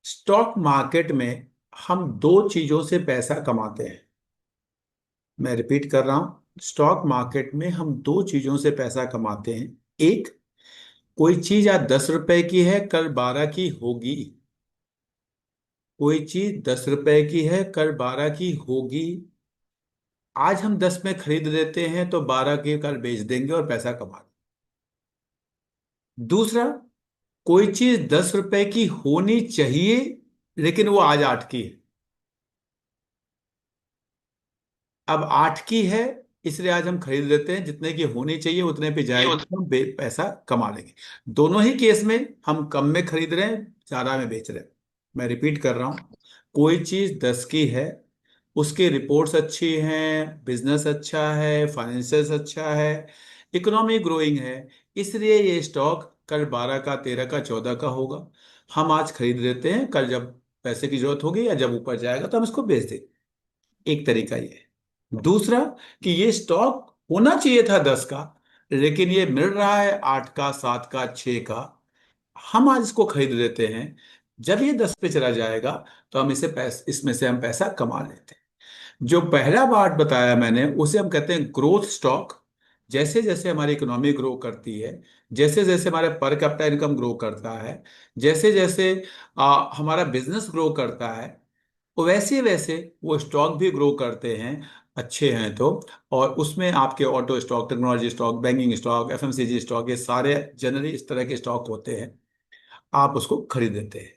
Stock market में हम दो चीजों से पैसा कमाते हैं। मैं रिपीट कर रहा हूं, स्टॉक मार्केट में हम दो चीजों से पैसा कमाते हैं। एक, कोई चीज आज 10 रुपए की है, कल 12 की होगी। कोई चीज 10 रुपए की है, कल 12 की होगी। आज हम 10 में खरीद लेते हैं तो 12 की कल बेच देंगे और पैसा कमा लेंगे। दूसरा, कोई चीज 10 रुपए की होनी चाहिए लेकिन वो आज 8 की है। अब 8 की है, इसलिए आज हम खरीद लेते हैं, जितने की होनी चाहिए उतने पे ये जाएगी होता तो हम पैसा कमा लेंगे। दोनों ही केस में हम कम में खरीद रहे हैं, ज्यादा में बेच रहे हैं। मैं रिपीट कर रहा हूं, कोई चीज 10 की है, उसकी रिपोर्ट्स अच्छी हैं, बिजनेस अच्छा है, फाइनेंशियल्स अच्छा है, इकोनॉमी ग्रोइंग है, इसलिए ये स्टॉक कल 12 का, 13 का, 14 का होगा। हम आज खरीद लेते हैं, कल जब पैसे की जरूरत होगी या जब ऊपर जाएगा तो हम इसको बेच देंगे। एक तरीका ये है। दूसरा, कि ये स्टॉक होना चाहिए था 10 का, लेकिन ये मिल रहा है 8 का, 7 का, 6 का। हम आज इसको खरीद लेते हैं, जब ये 10 पे चला जाएगा तो हम इसमें से हम पैसा कमा लेते हैं। जो पहला पार्ट बताया मैंने उसे हम कहते हैं ग्रोथ स्टॉक। जैसे जैसे हमारी इकोनॉमी ग्रो करती है, जैसे जैसे हमारे पर कैपिटा इनकम ग्रो करता है, जैसे जैसे हमारा बिजनेस ग्रो करता है, वैसे वैसे वो स्टॉक भी ग्रो करते हैं, अच्छे हैं तो। और उसमें आपके auto stock, technology stock, banking stock, FMCG stock, ये सारे जनरली इस तरह के स्टॉक होते हैं। आप उसको खरीद लेते हैं।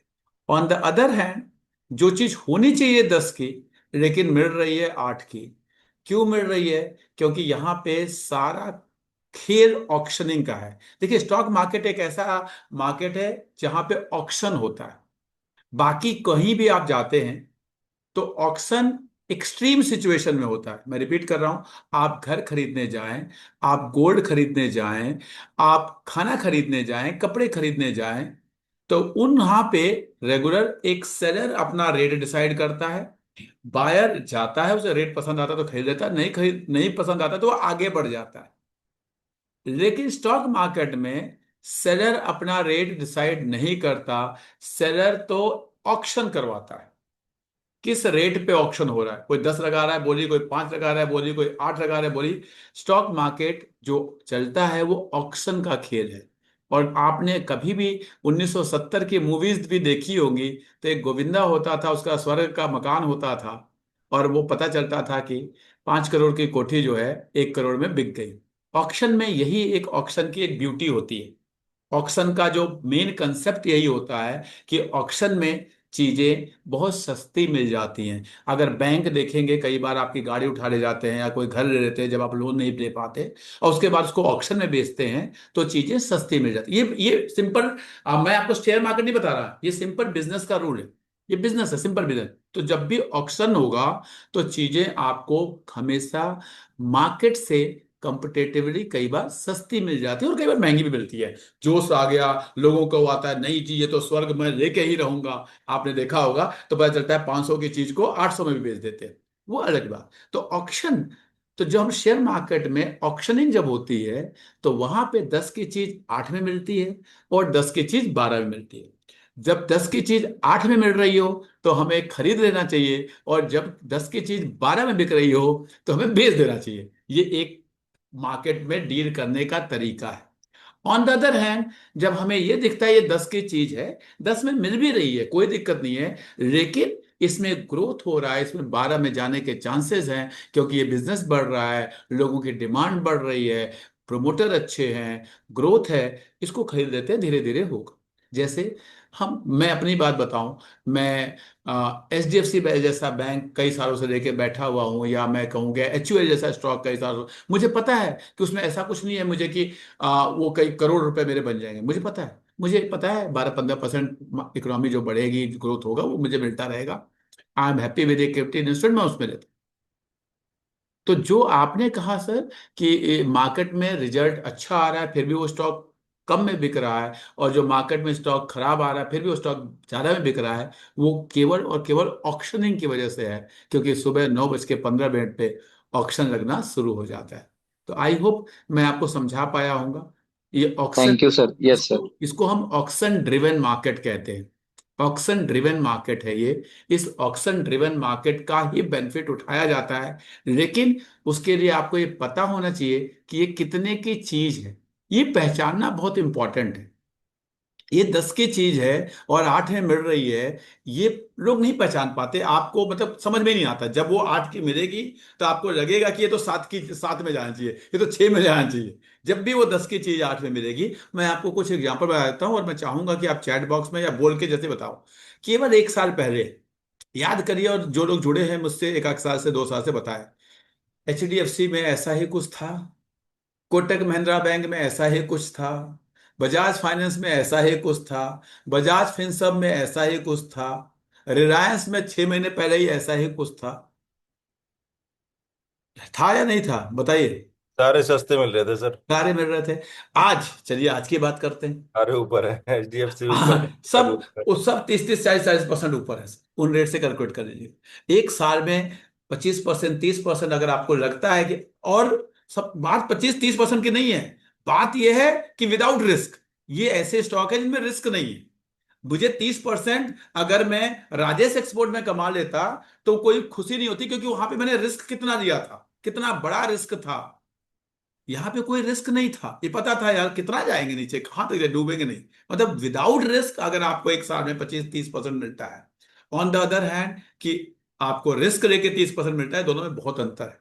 ऑन द अदर हैंड, जो चीज होनी चाहिए 10 की लेकिन मिल रही है 8 की। क्यों मिल रही है? क्योंकि यहाँ पे सारा खेल ऑक्शनिंग का है। देखिए, स्टॉक मार्केट एक ऐसा मार्केट है जहां पे ऑक्शन होता है। बाकी कहीं भी आप जाते हैं तो ऑक्शन एक्सट्रीम सिचुएशन में होता है। मैं रिपीट कर रहा हूं, आप घर खरीदने जाएं, आप गोल्ड खरीदने जाएं, आप खाना खरीदने जाएं, कपड़े खरीदने जाएं, तो उन वहां पे रेगुलर एक सेलर अपना रेट डिसाइड करता है। बायर जाता है, उसे रेट पसंद आता है तो खरीद लेता है, नहीं पसंद आता तो वो आगे बढ़ जाता है। लेकिन स्टॉक मार्केट में सेलर अपना रेट डिसाइड नहीं करता, सेलर तो ऑक्शन करवाता है। किस रेट पे ऑक्शन हो रहा है, कोई 10 लगा रहा है बोली, कोई 5 लगा रहा है बोली, कोई 8 लगा रहा है बोली। स्टॉक मार्केट जो चलता है वो ऑक्शन का खेल है। और आपने कभी भी 1970 की मूवीज भी देखी होंगी, तो एक गोविंदा होता था, उसका स्वर्ग का मकान होता था, और वो पता चलता था कि 5 करोड़ की कोठी जो है 1 करोड़ में बिक गई। ऑक्शन में यही एक ऑक्शन की एक ब्यूटी होती है। ऑक्शन का जो मेन कंसेप्ट यही होता है कि ऑक्शन में चीजें बहुत सस्ती मिल जाती हैं। अगर बैंक देखेंगे, कई बार आपकी गाड़ी उठा ले जाते हैं या कोई घर ले लेते हैं जब आप लोन नहीं दे पाते, और उसके बाद उसको ऑक्शन में बेचते हैं तो चीजें सस्ती मिल जाती हैं। ये सिंपल, मैं आपको शेयर मार्केट नहीं बता रहा, ये सिंपल बिजनेस का रूल है। ये बिजनेस है, सिंपल बिजनेस। तो जब भी ऑक्शन होगा तो चीजें आपको हमेशा मार्केट से कंपेटेटिवली कई बार सस्ती मिल जाती है और कई बार महंगी भी मिलती है। जोश आ गया, लोगों को आता है नहीं जी ये तो स्वर्ग में लेके ही रहूंगा, आपने देखा होगा, तो पता चलता है 500 की चीज को 800 में भी बेच देते हैं। वो अलग बात। तो ऑक्शन, तो जो हम शेयर मार्केट में ऑक्शनिंग जब होती है तो वहां पे 10 की चीज 8 में मिलती है और 10 की चीज 12 में मिलती है। जब 10 की चीज 8 में मिल रही हो तो हमें खरीद लेना चाहिए, और जब 10 की चीज 12 में बिक रही हो तो हमें बेच देना चाहिए। ये एक मार्केट में डील करने का तरीका है। ऑन द अदर हैंड, जब हमें यह दिखता है ये 10 की चीज है, 10 में मिल भी रही है, कोई दिक्कत नहीं है, लेकिन इसमें ग्रोथ हो रहा है, इसमें 12 में जाने के चांसेस हैं, क्योंकि ये बिजनेस बढ़ रहा है, लोगों की डिमांड बढ़ रही है, प्रमोटर अच्छे हैं, ग्रोथ है, इसको खरीद लेते हैं, धीरे धीरे होगा। जैसे मैं अपनी बात बताऊं, मैं HDFC जैसा बैंक कई सालों से लेके बैठा हुआ हूं, या मैं कहूँगा HUL जैसा स्टॉक कई सालों, मुझे पता है कि उसमें ऐसा कुछ नहीं है मुझे कि वो कई करोड़ रुपए मेरे बन जाएंगे। मुझे पता है 12-15% इकोनॉमी जो बढ़ेगी, ग्रोथ होगा, वो मुझे मिलता रहेगा। I am happy with equity investment, मैं उसमें रहता। तो जो आपने कहा सर कि मार्केट में रिजल्ट अच्छा आ रहा है फिर भी वो स्टॉक कम में बिक रहा है, और जो मार्केट में स्टॉक खराब आ रहा है फिर भी वो स्टॉक ज्यादा में बिक रहा है, वो केवल और केवल ऑक्शनिंग की वजह से है। क्योंकि सुबह 9:15 पे ऑक्शन लगना शुरू हो जाता है। तो आई होप मैं आपको समझा पाया हूंगा। ये auction, thank you sir. Yes sir. इसको इसको हम ऑक्शन ड्रिवन मार्केट कहते हैं। ऑक्शन ड्रिवन मार्केट है ये। इस ऑक्शन ड्रिवन मार्केट का ही बेनिफिट उठाया जाता है, लेकिन उसके लिए आपको ये पता होना चाहिए कि ये कितने की चीज है। ये पहचानना बहुत इंपॉर्टेंट है। ये 10 की चीज है और 8 में मिल रही है, ये लोग नहीं पहचान पाते। आपको मतलब समझ में नहीं आता। जब वो 8 की मिलेगी तो आपको लगेगा कि ये तो 7 की, 7 में जाना चाहिए, ये तो 6 में जाना चाहिए। जब भी वो 10 की चीज 8 में मिलेगी, मैं आपको कुछ एग्जांपल बता देता हूँ और मैं चाहूंगा कि आप चैट बॉक्स में या बोल के जैसे बताओ। केवल 1 साल पहले याद करिए, और जो लोग जुड़े हैं मुझसे 1 साल से 2 साल से, बताएं HDFC में ऐसा ही कुछ था, कोटक महिंद्रा बैंक में ऐसा ही कुछ था, बजाज फाइनेंस में ऐसा ही कुछ था, बजाज फिनसर्व में ऐसा ही कुछ था, रिलायंस में 6 महीने पहले ही ऐसा ही कुछ था या नहीं था, बताइए। सारे सस्ते मिल रहे थे सर। सारे मिल रहे थे। आज चलिए आज की बात करते हैं। सारे ऊपर है, HDFC ऊपर है, हाँ, सब सब ऊपर है। वो सब 30-30 40-40% ऊपर है। उन रेट से कैलकुलेट कर लीजिए। 1 साल में 25%, 30% अगर आपको लगता है कि, और सब बात 25-30% की नहीं है, बात यह है कि विदाउट रिस्क, ये ऐसे स्टॉक है जिनमें रिस्क नहीं है। मुझे 30% अगर मैं राजेश एक्सपोर्ट में कमा लेता तो कोई खुशी नहीं होती, क्योंकि वहां पे मैंने रिस्क कितना लिया था, कितना बड़ा रिस्क था। यहां पे कोई रिस्क नहीं था, ये पता था यार कितना जाएंगे नीचे, कहां तक डूबेंगे नहीं। मतलब विदाउट रिस्क अगर आपको 1 साल में 25-30% मिलता है, ऑन द अदर हैंड कि आपको रिस्क लेके 30% मिलता है, दोनों में बहुत अंतर है,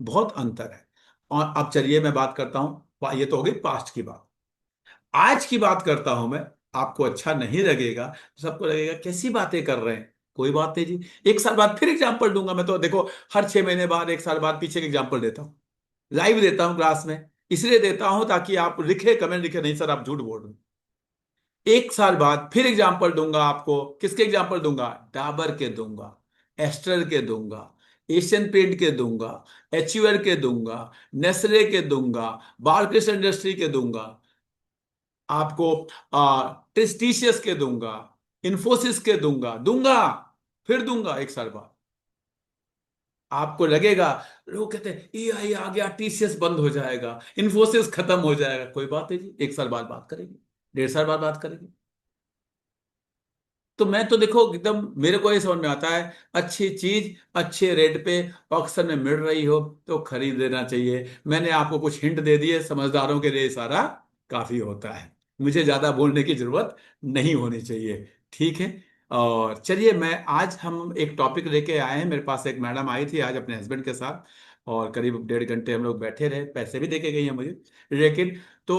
बहुत अंतर है। और अब चलिए मैं बात करता हूं, ये तो हो गई पास्ट की बात। आज की बात करता हूं मैं। आपको अच्छा नहीं लगेगा, सबको लगेगा कैसी बातें कर रहे हैं। कोई बात नहीं जी, 1 साल बाद फिर एग्जाम्पल दूंगा मैं तो। देखो, हर 6 महीने बाद, 1 साल बाद पीछे के एग्जाम्पल देता हूं, लाइव देता हूं क्लास में। इसलिए देता हूं ताकि आप लिखे, कमेंट लिखे, नहीं सर आप झूठ बोल रहे हैं। 1 साल बाद फिर एग्जाम्पल दूंगा आपको। किसके एग्जाम्पल दूंगा? डाबर के दूंगा, एस्ट्रल के दूंगा, एशियन पेंट के दूंगा, एचयूएल के दूंगा, नेस्ले के दूंगा, बालकृष्ण इंडस्ट्री के दूंगा, आपको टेस्टिशियस के दूंगा, इन्फोसिस के दूंगा, दूंगा, फिर दूंगा 1 साल बाद। आपको लगेगा, लोग कहते हैं EI आ गया, TCS बंद हो जाएगा, इन्फोसिस खत्म हो जाएगा। कोई बात नहीं जी, 1 साल बाद बात करेंगे, 1.5 साल बाद बात करेंगे। तो मैं तो देखो एकदम, मेरे को ये समझ में आता है, अच्छी चीज अच्छे रेट पे ऑक्शन में मिल रही हो तो खरीद लेना चाहिए। मैंने आपको कुछ हिंट दे दिए, समझदारों के लिए सारा काफी होता है। मुझे ज्यादा बोलने की जरूरत नहीं होनी चाहिए, ठीक है। और चलिए, मैं आज हम एक टॉपिक लेके आए हैं। मेरे पास एक मैडम आई थी आज अपने हस्बैंड के साथ, और करीब 1.5 घंटे हम लोग बैठे रहे, पैसे भी देके गई हैं मुझे। लेकिन तो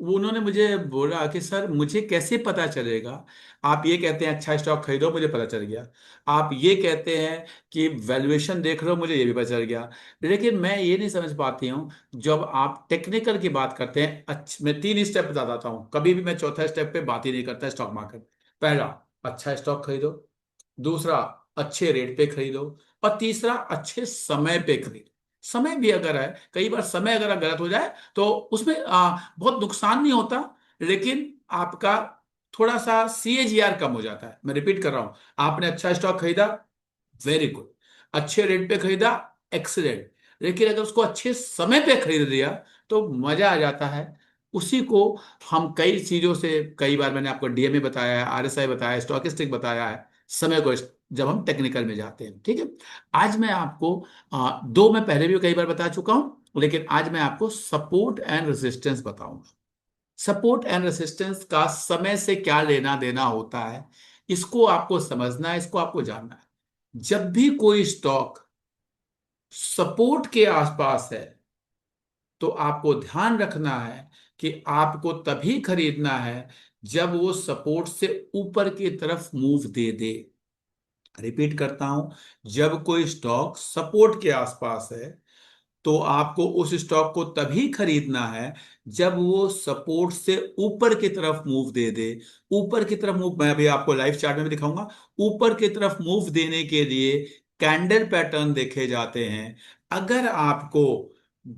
वो उन्होंने मुझे बोला कि सर मुझे कैसे पता चलेगा, आप ये कहते हैं अच्छा स्टॉक खरीदो, मुझे पता चल गया। आप ये कहते हैं कि वैल्यूएशन देख लो, मुझे ये भी पता चल गया। लेकिन मैं ये नहीं समझ पाती हूँ, जब आप टेक्निकल की बात करते हैं। अच्छा, मैं 3 स्टेप बताता हूँ, कभी भी मैं चौथा स्टेप पे बात ही नहीं करता स्टॉक मार्केट। पहला, अच्छा स्टॉक खरीदो। दूसरा, अच्छे रेट पे खरीदो। और तीसरा, अच्छे समय पे खरीदो। समय भी अगर है, कई बार समय अगर गलत हो जाए तो उसमें बहुत नुकसान नहीं होता, लेकिन आपका थोड़ा सा CAGR कम हो जाता है। मैं रिपीट कर रहा हूं, आपने अच्छा स्टॉक खरीदा, वेरी गुड, अच्छे रेट पे खरीदा, एक्सीलेंट। लेकिन अगर उसको अच्छे समय पे खरीद लिया तो मजा आ जाता है। उसी को हम कई चीजों से, कई बार मैंने आपको DMA बताया है, RSI बताया है, स्टॉकिस्टिक बताया है, समय को, जब हम टेक्निकल में जाते हैं, ठीक है। आज मैं आपको दो मैं पहले भी कई बार बता चुका हूं, लेकिन आज मैं आपको सपोर्ट एंड रेजिस्टेंस बताऊंगा। सपोर्ट एंड रेसिस्टेंस का समय से क्या लेना देना होता है, इसको आपको समझना है, इसको आपको जानना है। जब भी कोई स्टॉक सपोर्ट के आसपास है तो आपको ध्यान रखना है कि आपको तभी खरीदना है जब वो सपोर्ट से ऊपर की तरफ मूव दे दे। रिपीट करता हूं, जब कोई स्टॉक सपोर्ट के आसपास है तो आपको उस स्टॉक को तभी खरीदना है जब वो सपोर्ट से ऊपर की तरफ मूव दे दे। ऊपर की तरफ मूव, मैं अभी आपको लाइव चार्ट में भी दिखाऊंगा। ऊपर की तरफ मूव देने के लिए कैंडल पैटर्न देखे जाते हैं। अगर आपको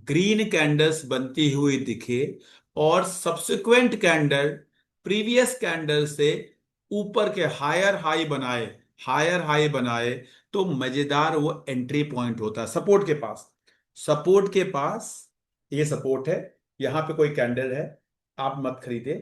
ग्रीन कैंडल्स बनती हुई दिखे और सब्सिक्वेंट कैंडल प्रीवियस कैंडल से ऊपर के हायर हाई बनाए, तो मजेदार वो एंट्री पॉइंट होता है सपोर्ट के पास। सपोर्ट के पास, ये सपोर्ट है, यहां पे कोई कैंडल है, आप मत खरीदे।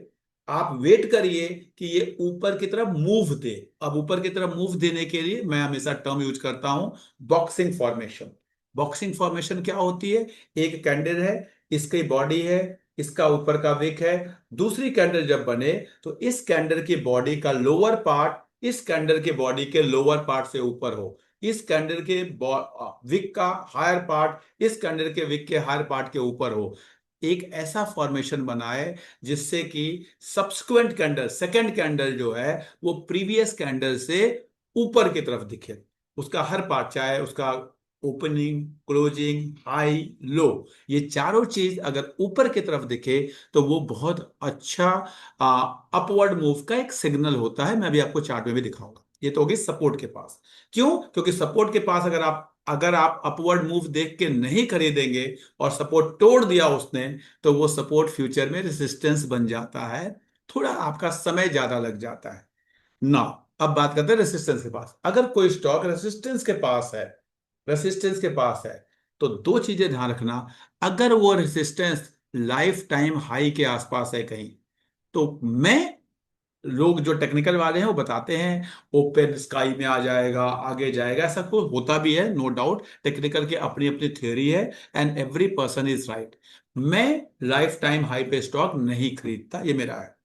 आप वेट करिए कि ये ऊपर की तरफ मूव दे। अब ऊपर की तरफ मूव देने के लिए मैं हमेशा टर्म यूज करता हूं, बॉक्सिंग फॉर्मेशन। बॉक्सिंग फॉर्मेशन क्या होती है? एक कैंडल है, इसकी बॉडी है, इसका ऊपर का विक है। दूसरी कैंडल जब बने तो इस कैंडल की बॉडी का लोअर पार्ट इस कैंडल के बॉडी के लोअर पार्ट से ऊपर हो, इस कैंडल के विक का हायर पार्ट इस कैंडल के विक के हायर पार्ट के ऊपर हो। एक ऐसा फॉर्मेशन बनाए जिससे कि सब्सिक्वेंट कैंडल, सेकंड कैंडल जो है वो प्रीवियस कैंडल से ऊपर की तरफ दिखे। उसका हर पार्ट, चाहे उसका ओपनिंग, क्लोजिंग, हाई, लो, ये चारों चीज अगर ऊपर की तरफ दिखे तो वो बहुत अच्छा अपवर्ड मूव का एक सिग्नल होता है। मैं अभी आपको चार्ट में भी दिखाऊंगा। ये तो होगी सपोर्ट के पास। क्यों? क्योंकि सपोर्ट के पास अगर आप अपवर्ड मूव देख के नहीं खरीदेंगे और सपोर्ट तोड़ दिया उसने, तो वो सपोर्ट फ्यूचर में रेसिस्टेंस बन जाता है। थोड़ा आपका समय ज्यादा लग जाता है ना। अब बात करते हैं रेसिस्टेंस के पास। अगर कोई स्टॉक रेसिस्टेंस के पास है तो दो चीजें ध्यान रखना। अगर वो रेसिस्टेंस लाइफ टाइम हाई के आसपास है कहीं, तो मैं लोग जो टेक्निकल वाले हैं वो बताते हैं ओपन स्काई में आ जाएगा, आगे जाएगा। ऐसा कुछ होता भी है, नो डाउट, टेक्निकल की अपनी अपनी थ्योरी है, and every person is right. मैं लाइफ टाइम हाई पे स्टॉक नहीं खरीदता, ये मेरा है,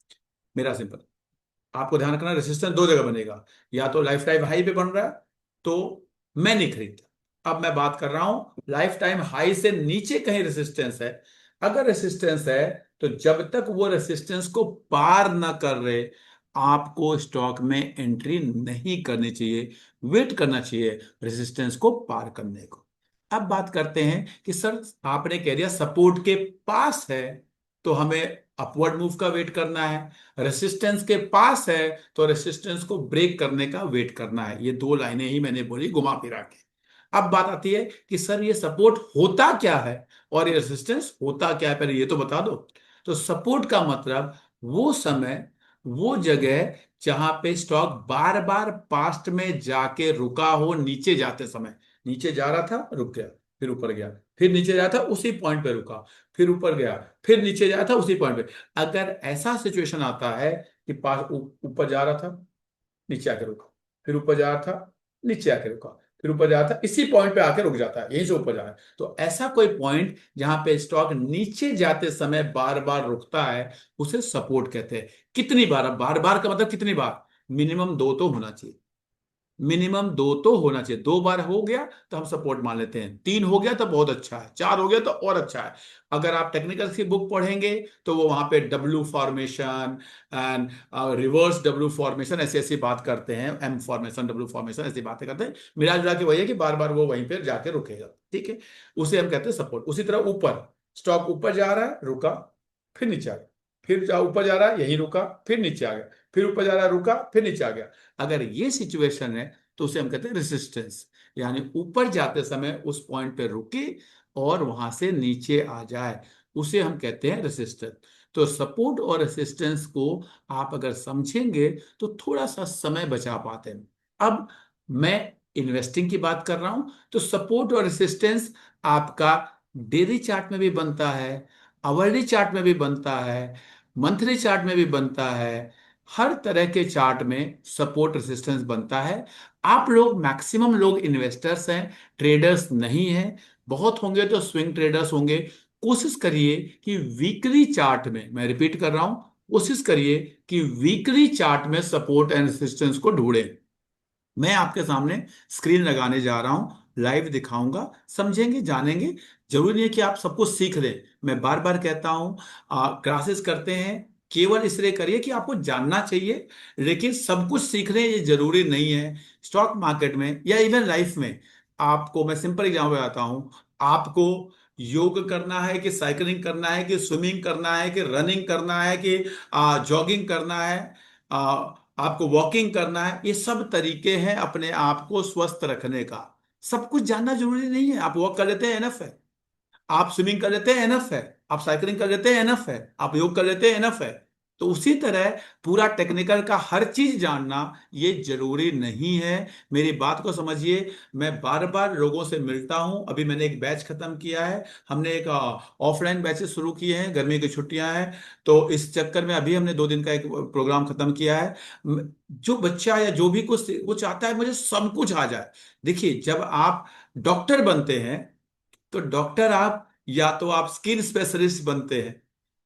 मेरा सिंपल। आपको ध्यान रखना, रेसिस्टेंस दो जगह बनेगा, या तो लाइफ टाइम हाई पे बन रहा है तो मैं नहीं खरीदता। अब मैं बात कर रहा हूं लाइफ टाइम हाई से नीचे कहीं रेसिस्टेंस है। अगर रेसिस्टेंस है तो जब तक वो रेसिस्टेंस को पार ना कर रहे, आपको स्टॉक में एंट्री नहीं करनी चाहिए, वेट करना चाहिए रेसिस्टेंस को पार करने को। अब बात करते हैं कि सर आपने कह दिया सपोर्ट के पास है तो हमें अपवर्ड मूव का वेट करना है, रेसिस्टेंस के पास है तो रेसिस्टेंस को ब्रेक करने का वेट करना है। ये दो लाइनें ही मैंने बोली घुमा फिरा के। अब बात आती है कि सर ये सपोर्ट होता क्या है और ये रेसिस्टेंस होता क्या है, पहले ये तो बता दो। तो सपोर्ट का मतलब वो समय, वो जगह जहां पे स्टॉक बार बार पास्ट में जाके रुका हो, नीचे जाते समय। नीचे जा रहा था, रुक गया, फिर ऊपर गया, फिर नीचे जा रहा था, उसी पॉइंट पे रुका, फिर ऊपर गया, फिर नीचे जा रहा था, उसी पॉइंट पे। अगर ऐसा सिचुएशन आता है कि पास ऊपर जा रहा था, नीचे आके रुका, फिर ऊपर जा रहा था, नीचे आके रुका, फिर ऊपर जा रहा था, इसी पॉइंट पे आके रुक जाता है, यहीं से ऊपर जा रहा है, तो ऐसा कोई पॉइंट जहां पे स्टॉक नीचे जाते समय बार बार रुकता है उसे सपोर्ट कहते हैं। कितनी बार? बार बार का मतलब कितनी बार? मिनिमम दो तो होना चाहिए, मिनिमम दो तो होना चाहिए। दो बार हो गया तो हम सपोर्ट मान लेते हैं, तीन हो गया तो बहुत अच्छा है, चार हो गया तो और अच्छा है। अगर आप टेक्निकल की बुक पढ़ेंगे तो वो वहां पे W formation and reverse W formation ऐसी ऐसी बात करते हैं, एम फॉर्मेशन, डब्ल्यू फॉर्मेशन, ऐसी बातें करते हैं। मिला जुला के वही है कि बार बार वो वहीं पर जाके रुकेगा, ठीक है। उसे हम कहते हैं सपोर्ट। उसी तरह ऊपर, स्टॉक ऊपर जा रहा है, रुका, फिर नीचे आ गया, फिर ऊपर जा रहा है, यहीं रुका, फिर नीचे आ गया, फिर ऊपर जा रहा है, रुका, फिर नीचे आ गया। अगर ये सिचुएशन है तो उसे हम कहते हैं रेसिस्टेंस, यानी ऊपर जाते समय उस पॉइंट पे रुके और वहां से नीचे आ जाए, उसे हम कहते हैं रेसिस्टेंस। तो सपोर्ट और रेसिस्टेंस को आप अगर समझेंगे तो थोड़ा सा समय बचा पाते हैं। अब मैं इन्वेस्टिंग की बात कर रहा हूं तो सपोर्ट और रेसिस्टेंस आपका डेली चार्ट में भी बनता है, आवरली चार्ट में भी बनता है, मंथली चार्ट में भी बनता है। हर तरह के चार्ट में सपोर्ट रेजिस्टेंस बनता है। आप लोग, मैक्सिमम लोग इन्वेस्टर्स हैं, ट्रेडर्स नहीं हैं। बहुत होंगे तो स्विंग ट्रेडर्स होंगे। कोशिश करिए कि वीकली चार्ट में, मैं रिपीट कर रहा हूं, कोशिश करिए कि वीकली चार्ट में सपोर्ट एंड रेजिस्टेंस को ढूंढें। मैं आपके सामने स्क्रीन लगाने जा रहा हूं, लाइव दिखाऊंगा, समझेंगे, जानेंगे। जरूरी नहीं है कि आप सब कुछ सीख लें। मैं बार बार कहता हूं, क्लासेस करते हैं केवल इसलिए करिए कि आपको जानना चाहिए, लेकिन सब कुछ सीख लें ये जरूरी नहीं है। स्टॉक मार्केट में या इवन लाइफ में आपको, मैं सिंपल एग्जाम्पल बताता हूं, आपको योग करना है कि साइकिलिंग करना है कि स्विमिंग करना है कि रनिंग करना है कि जॉगिंग करना है, आपको वॉकिंग करना है, ये सब तरीके हैं अपने आप को स्वस्थ रखने का। सब कुछ जानना जरूरी नहीं है। आप वॉक कर लेते हैं, एनफ है। आप स्विमिंग कर लेते हैं, एनफ है। आप साइकिलिंग कर लेते हैं, एनफ है। आप योग कर लेते हैं, एनफ है। तो उसी तरह पूरा टेक्निकल का हर चीज जानना ये जरूरी नहीं है। मेरी बात को समझिए। मैं बार बार लोगों से मिलता हूं। अभी मैंने एक बैच खत्म किया है। हमने एक ऑफलाइन बैचेस शुरू किए हैं, गर्मी की छुट्टियां हैं, तो इस चक्कर में अभी हमने 2 दिन का एक प्रोग्राम खत्म किया है। जो बच्चा या जो भी कुछ वो चाहता है मुझे सब कुछ आ जाए। देखिए, जब आप डॉक्टर बनते हैं तो डॉक्टर आप, या तो आप स्किन स्पेशलिस्ट बनते हैं,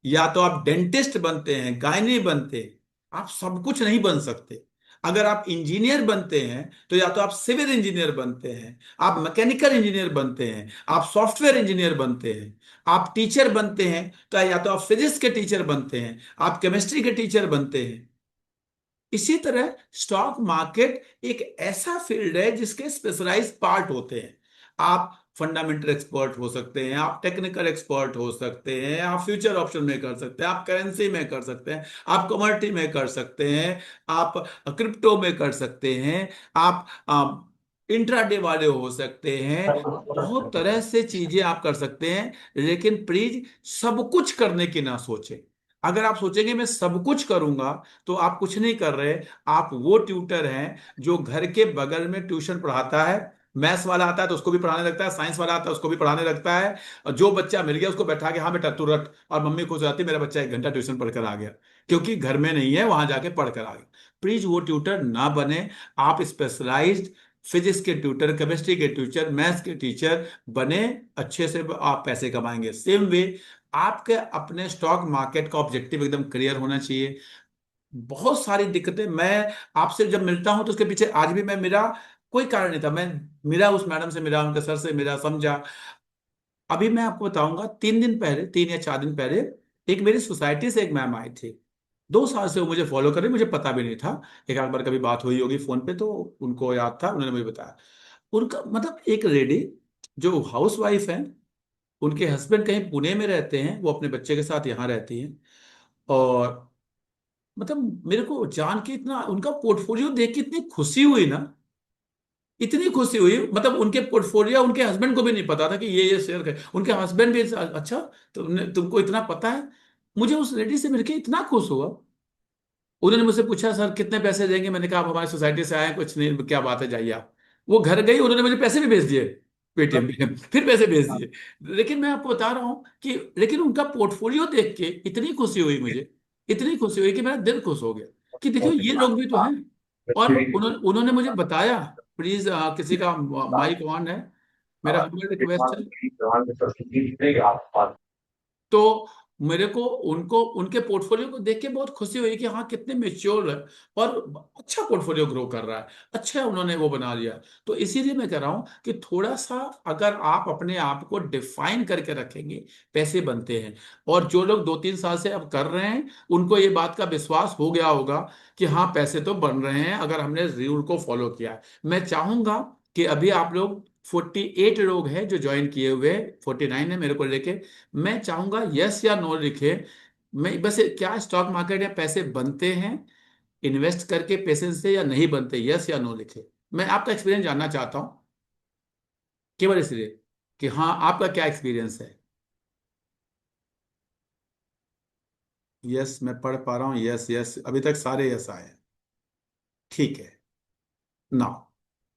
या तो आप डेंटिस्ट बनते हैं, गायनी बनते हैं। आप सब कुछ नहीं बन सकते। अगर आप इंजीनियर बनते हैं तो या तो आप सिविल इंजीनियर बनते हैं, आप मैकेनिकल इंजीनियर बनते हैं, आप सॉफ्टवेयर इंजीनियर बनते हैं, आप टीचर बनते हैं तो या तो आप फिजिक्स के टीचर बनते हैं, आप केमिस्ट्री के टीचर बनते हैं। इसी तरह स्टॉक मार्केट एक ऐसा फील्ड है जिसके स्पेशलाइज पार्ट होते हैं। आप फंडामेंटल एक्सपर्ट हो सकते हैं, आप टेक्निकल एक्सपर्ट हो सकते हैं, आप फ्यूचर ऑप्शन में कर सकते हैं, आप करेंसी में कर सकते हैं, आप कमोडिटी में कर सकते हैं, आप क्रिप्टो में कर सकते हैं, आप इंट्राडे वाले हो सकते हैं। बहुत तरह से चीजें आप कर सकते हैं। लेकिन प्लीज सब कुछ करने की ना सोचें। अगर आप सोचेंगे मैं सब कुछ करूंगा तो आप कुछ नहीं कर रहे। आप वो ट्यूटर हैं जो घर के बगल में ट्यूशन पढ़ाता है। मैथ्स वाला आता है तो उसको भी पढ़ाने लगता है, साइंस वाला आता है उसको भी पढ़ाने लगता है, और जो बच्चा मिल गया उसको बैठा के हाँ बेटा तू रट, और मम्मी खुश हो जाती है मेरा बच्चा 1 घंटा ट्यूशन पढ़कर आ गया, क्योंकि घर में नहीं है वहां जाके पढ़कर आ गया। प्लीज वो ट्यूटर ना बने। आप स्पेशलाइज्ड फिजिक्स के ट्यूटर, केमिस्ट्री के टीचर, मैथ्स के टीचर बने। अच्छे से आप पैसे कमाएंगे। सेम वे आपके अपने स्टॉक मार्केट का ऑब्जेक्टिव एकदम क्लियर होना चाहिए। बहुत सारी दिक्कतें, मैं आपसे जब मिलता हूं तो उसके पीछे आज भी मैं मेरा कोई कारण नहीं था। मैं मिला, उस मैडम से मिला, उनके सर से मिला, समझा। अभी मैं आपको बताऊंगा, 3 दिन पहले, 3 या 4 दिन पहले एक मेरी सोसाइटी से एक मैम आई थी। 2 साल से वो मुझे फॉलो कर रही, मुझे पता भी नहीं था। एक आध बार कभी बात हुई होगी फोन पे तो उनको याद था, उन्होंने मुझे बताया। उनका मतलब एक लेडी जो हाउस वाइफ है, उनके हस्बैंड कहीं पुणे में रहते हैं, वो अपने बच्चे के साथ यहाँ रहती हैं। और मतलब मेरे को जान के इतना, उनका पोर्टफोलियो देख के इतनी खुशी हुई ना, इतनी खुशी हुई। मतलब उनके पोर्टफोलियो उनके हस्बैंड को भी नहीं पता था कि ये शेयर है। उनके हस्बैंड भी अच्छा, तुमको इतना पता है। मुझे उस लेडी से मिलके इतना खुश हुआ। उन्होंने मुझसे पूछा सर कितने पैसे देंगे, मैंने कहा आप हमारी सोसाइटी से आए हैं, कुछ नहीं, क्या बात है, जाइए आप। वो घर गई, उन्होंने मुझे पैसे भी भेज दिए, पेटीएम पे फिर पैसे भेज दिए। लेकिन मैं आपको बता रहा हूं कि लेकिन उनका पोर्टफोलियो देख के इतनी खुशी हुई मुझे, इतनी खुशी हुई कि मेरा दिल खुश हो गया कि देखो ये लोग भी तो हैं। और उन्होंने मुझे बताया, प्लीज किसी का माइक ऑन है, मेरा हम्बल रिक्वेस्ट है। तो मेरे को उनको उनके पोर्टफोलियो को देख के बहुत खुशी हुई कि हाँ कितने मेच्योर है, और अच्छा पोर्टफोलियो ग्रो कर रहा है, अच्छा उन्होंने वो बना लिया। तो इसीलिए मैं कह रहा हूँ कि थोड़ा सा अगर आप अपने आप को डिफाइन करके रखेंगे, पैसे बनते हैं। और जो लोग 2-3 साल से अब कर रहे हैं उनको ये बात का विश्वास हो गया होगा कि हाँ पैसे तो बन रहे हैं अगर हमने रूल को फॉलो किया है। मैं चाहूंगा कि अभी आप लोग 48 लोग हैं जो ज्वाइन किए हुए, 49 है मेरे को लेके। मैं चाहूंगा यस या नो लिखे। मैं बस क्या स्टॉक मार्केट या पैसे बनते हैं इन्वेस्ट करके पेशेंस से, या नहीं बनते, यस या नो लिखे। मैं आपका एक्सपीरियंस जानना चाहता हूं, केवल इसलिए कि हाँ आपका क्या एक्सपीरियंस है। यस मैं पढ़ पा रहा हूँ, यस यस, अभी तक सारे यस आए हैं। ठीक है। Now,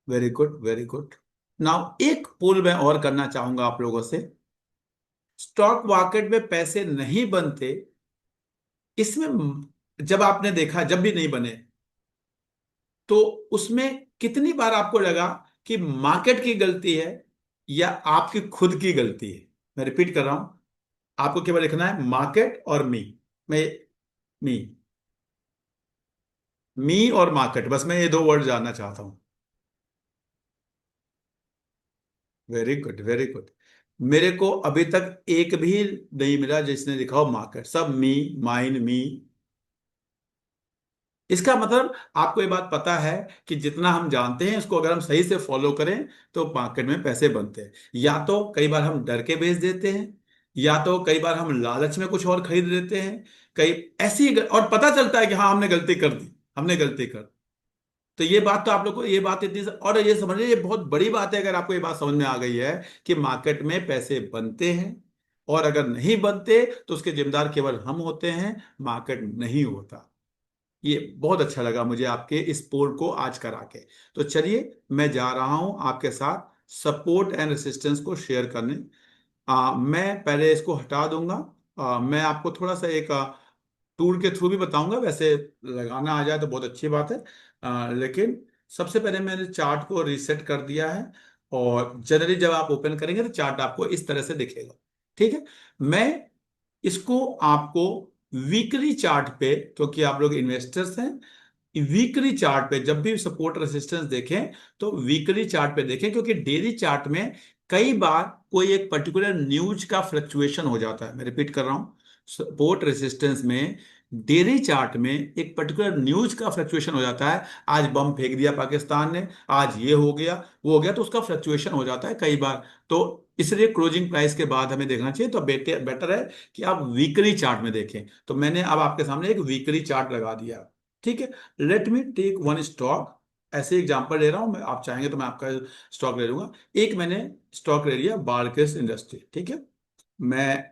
very good very good. Now एक पोल मैं और करना चाहूंगा आप लोगों से। स्टॉक मार्केट में पैसे नहीं बनते, इसमें जब आपने देखा, जब भी नहीं बने, तो उसमें कितनी बार आपको लगा कि मार्केट की गलती है या आपकी खुद की गलती है? मैं रिपीट कर रहा हूं, आपको केवल लिखना है मार्केट और मी। मैं मी मी और मार्केट, बस मैं ये 2 वर्ड जानना चाहता हूं। Very good very good. मेरे को अभी तक एक भी नहीं मिला जिसने लिखा हो मार्केट, सब मी, माइन, मी। इसका मतलब आपको ये बात पता है कि जितना हम जानते हैं इसको अगर हम सही से फॉलो करें तो मार्केट में पैसे बनते हैं। या तो कई बार हम डर के बेच देते हैं, या तो कई बार हम लालच में कुछ और खरीद लेते हैं। कई ऐसी और पता चलता है कि हाँ हमने गलती कर दी, हमने गलती कर। तो ये बात तो आप लोग को, ये बात इतनी, और ये समझ लीजिए ये बहुत बड़ी बात है अगर आपको ये बात समझ में आ गई है कि मार्केट में पैसे बनते हैं, और अगर नहीं बनते तो उसके जिम्मेदार केवल हम होते हैं, मार्केट नहीं होता। ये बहुत अच्छा लगा मुझे आपके इस पोल को आज करा के। तो चलिए मैं जा रहा हूं आपके साथ सपोर्ट एंड रेसिस्टेंस को शेयर करने। मैं पहले इसको हटा दूंगा। मैं आपको थोड़ा सा एक टूल के थ्रू भी बताऊंगा, वैसे लगाना आ जाए तो बहुत अच्छी बात है। लेकिन सबसे पहले मैंने चार्ट को रीसेट कर दिया है, और जनरली जब आप ओपन करेंगे तो चार्ट आपको इस तरह से दिखेगा। ठीक है। मैं इसको आपको वीकली चार्ट पे, क्योंकि आप लोग इन्वेस्टर्स हैं, वीकली चार्ट पे जब भी सपोर्ट रेसिस्टेंस देखें तो वीकली चार्ट पे देखें, क्योंकि डेली चार्ट में कई बार कोई एक पर्टिकुलर न्यूज का फ्लक्चुएशन हो जाता है। मैं रिपीट कर रहा हूं, सपोर्ट रेसिस्टेंस में डेली चार्ट में एक पर्टिकुलर न्यूज का फ्लक्चुएशन हो जाता है। आज बम फेंक दिया पाकिस्तान ने, आज ये हो गया वो हो गया, तो उसका फ्लक्चुएशन हो जाता है कई बार। तो इसलिए क्लोजिंग प्राइस के बाद हमें देखना चाहिए। तो बेटर बेटर है कि आप वीकली चार्ट में देखें। तो मैंने अब आपके सामने एक वीकली चार्ट लगा दिया। ठीक है। Let me take one stock. ऐसे एग्जांपल ले रहा हूं मैं, आप चाहेंगे तो मैं आपका स्टॉक ले लूंगा। एक मैंने स्टॉक ले लिया बार्केस इंडस्ट्री। ठीक है। मैं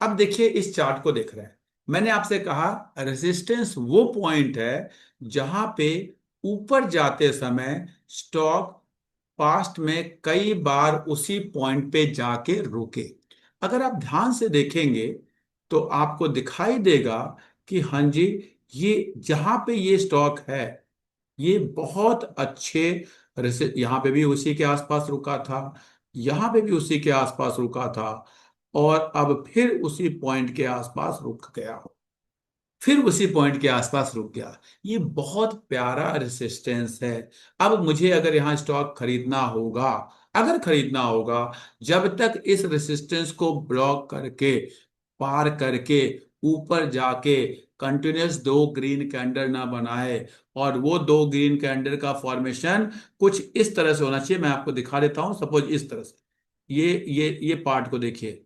अब देखिए इस चार्ट को देख रहे हैं। मैंने आपसे कहा रेजिस्टेंस वो पॉइंट है जहां पे ऊपर जाते समय स्टॉक पास्ट में कई बार उसी पॉइंट पे जाके रुके। अगर आप ध्यान से देखेंगे तो आपको दिखाई देगा कि हाँ जी, ये जहां पे ये स्टॉक है, ये बहुत अच्छे यहाँ पे भी उसी के आसपास रुका था, यहाँ पे भी उसी के आसपास रुका था, और अब फिर उसी पॉइंट के आसपास रुक गया, फिर उसी पॉइंट के आसपास रुक गया। ये बहुत प्यारा रेसिस्टेंस है। अब मुझे अगर यहाँ स्टॉक खरीदना होगा, अगर खरीदना होगा, जब तक इस रेसिस्टेंस को ब्लॉक करके, पार करके, ऊपर जाके कंटिन्यूस दो ग्रीन कैंडल ना बनाए, और वो दो ग्रीन कैंडल का फॉर्मेशन कुछ इस तरह से होना चाहिए। मैं आपको दिखा देता हूं, सपोज इस तरह से। ये पार्ट को देखिए।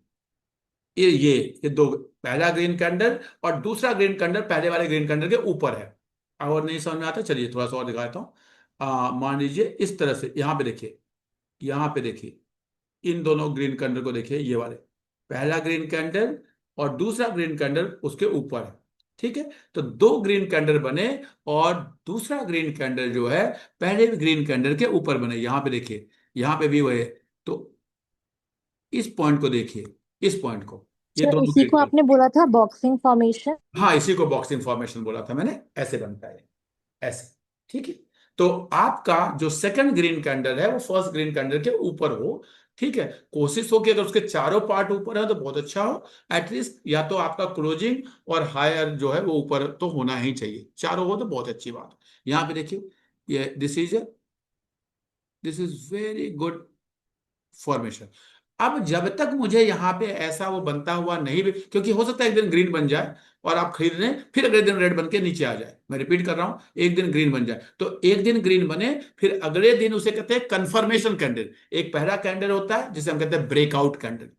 ये दो, पहला ग्रीन कैंडल और दूसरा ग्रीन कैंडल पहले वाले ग्रीन कैंडल के ऊपर है। और नहीं समझ में आता, चलिए थोड़ा सा और दिखा देता हूँ। मान लीजिए इस तरह से, यहाँ पे देखिए, यहाँ पे देखिए, इन दोनों ग्रीन कैंडल को देखिए, ये वाले, पहला ग्रीन कैंडल और दूसरा ग्रीन कैंडल उसके ऊपर है। ठीक है। तो दो ग्रीन कैंडल बने, और दूसरा ग्रीन कैंडल जो है पहले ग्रीन कैंडल के ऊपर बने। यहां पे देखिए, यहां पे भी वो है। तो इस पॉइंट को देखिए, इस पॉइंट को, ये सर दोनों इसी ग्रीन को कैंडल। आपने बोला था बॉक्सिंग फॉर्मेशन। हाँ, इसी को बॉक्सिंग फॉर्मेशन बोला था मैंने। ऐसे बनता है, ऐसे। ठीक है। तो आपका जो सेकंड ग्रीन कैंडल है वो फर्स्ट ग्रीन कैंडल के ऊपर हो। ठीक है। कोशिश हो कि अगर उसके चारों पार्ट ऊपर है तो बहुत अच्छा हो। एटलीस्ट या तो आपका क्लोजिंग और हायर जो है वो ऊपर तो होना ही चाहिए, चारों हो तो बहुत अच्छी बात है। यहाँ पे देखिए, ये this is very good formation. अब जब तक मुझे यहाँ पे ऐसा वो बनता हुआ नहीं भी, क्योंकि हो सकता है एक दिन ग्रीन बन जाए और आप खरीद लें, फिर अगले दिन रेड बन के नीचे आ जाए। मैं रिपीट कर रहा हूं, एक दिन ग्रीन बन जाए तो एक दिन ग्रीन बने, फिर अगले दिन उसे कहते हैं कंफर्मेशन कैंडल। एक पहला कैंडल होता है जिसे हम कहते हैं ब्रेकआउट कैंडल।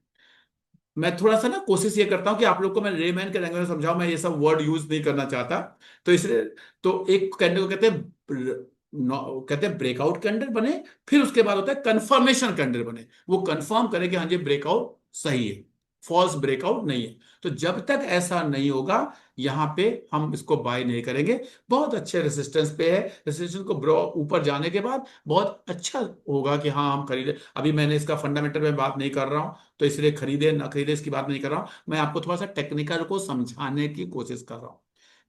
मैं थोड़ा सा ना कोशिश ये करता हूं कि आप लोग को मैं लेमैन के लैंग्वेज में समझाऊं, मैं ये सब वर्ड यूज नहीं करना चाहता। तो इसलिए, तो एक कैंडल को कहते हैं ब्रेकआउट कैंडल बने, फिर उसके बाद होता है कंफर्मेशन कैंडल बने। वो कंफर्म करे कि हाँ जी ब्रेकआउट सही है, फॉल्स ब्रेकआउट नहीं है। तो जब तक ऐसा नहीं होगा, यहां पे हम इसको बाय नहीं करेंगे। बहुत अच्छे रेसिस्टेंस पे है, रेसिस्टेंस को ऊपर जाने के बाद बहुत अच्छा होगा कि हाँ हम खरीदे। अभी मैंने इसका फंडामेंटल में बात नहीं कर रहा हूं, तो इसलिए खरीदे ना खरीदे इसकी बात नहीं कर रहा हूं। मैं आपको थोड़ा सा टेक्निकल को समझाने की कोशिश कर रहा हूं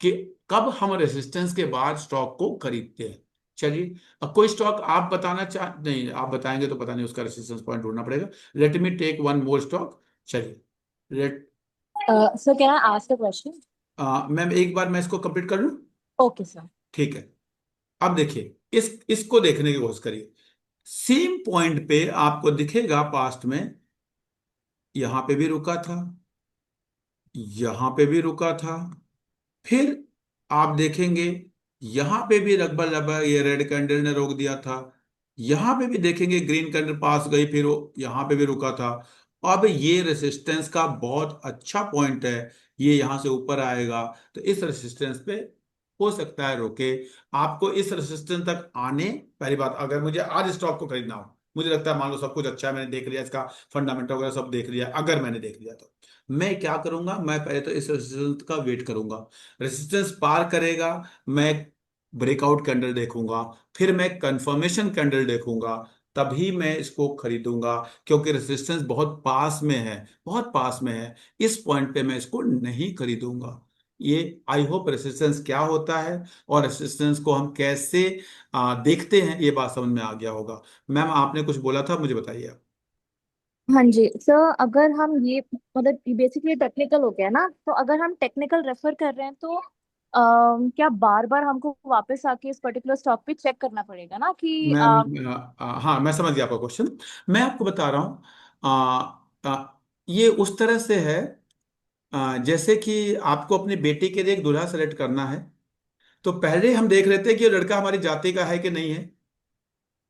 कि कब हम रेसिस्टेंस के बाद स्टॉक को खरीदते हैं। चलिए, अब कोई स्टॉक आप बताना चाह, नहीं आप बताएंगे तो पता नहीं, उसका रेसिस्टेंस पॉइंट ढूंढना पड़ेगा। Let me take one more stock. चलिए, let sir can I ask a question? Ma'am एक बार मैं इसको कंप्लीट कर लूं। Okay sir. ठीक है। अब देखिए, इसको देखने की कोशिश करिए। सेम पॉइंट पे आपको दिखेगा पास्ट में, यहां पे भी रुका था, यहां पे भी रुका था, फिर आप देखेंगे यहां पे भी लगभग लगभग ये रेड कैंडल ने रोक दिया था। यहां पे भी देखेंगे ग्रीन कैंडल पास गई, फिर वो यहां पे भी रुका था। अब ये रेसिस्टेंस का बहुत अच्छा पॉइंट है, ये यहां से ऊपर आएगा, तो इस रेसिस्टेंस पे हो सकता है रोके। आपको इस रेसिस्टेंस तक आने, पहली बात, अगर मुझे आज स्टॉक को खरीदना हो, मुझे लगता है मान लो सब कुछ अच्छा है, मैंने देख लिया, इसका फंडामेंटल वगैरह सब देख लिया, अगर मैंने देख लिया तो मैं क्या करूंगा, मैं पहले तो इस रेजिस्टेंस का वेट करूंगा। रेजिस्टेंस पार करेगा, मैं ब्रेकआउट कैंडल देखूंगा, फिर मैं कंफर्मेशन कैंडल देखूंगा, तभी मैं इसको खरीदूंगा। क्योंकि रेजिस्टेंस बहुत पास में है, बहुत पास में है, इस पॉइंट पे मैं इसको नहीं खरीदूंगा। ये आई होप रेसिस्टेंस क्या होता है और रेसिस्टेंस को हम कैसे देखते हैं, ये बात समझ में आ गया होगा। मैम आपने कुछ बोला था, मुझे बताइए आप। हाँ जी सर, अगर हम ये मतलब बेसिकली टेक्निकल हो गया ना, तो अगर हम टेक्निकल रेफर कर रहे हैं तो क्या बार बार हमको वापस आके इस पर्टिकुलर स्टॉक पे चेक करना पड़ेगा ना कि मैम हाँ मैं समझ गया आपका क्वेश्चन। मैं आपको बता रहा हूँ, ये उस तरह से है, जैसे कि आपको अपनी बेटी के लिए एक दूल्हा सेलेक्ट करना है, तो पहले हम देख लेते हैं कि ये लड़का हमारी जाति का है कि नहीं है,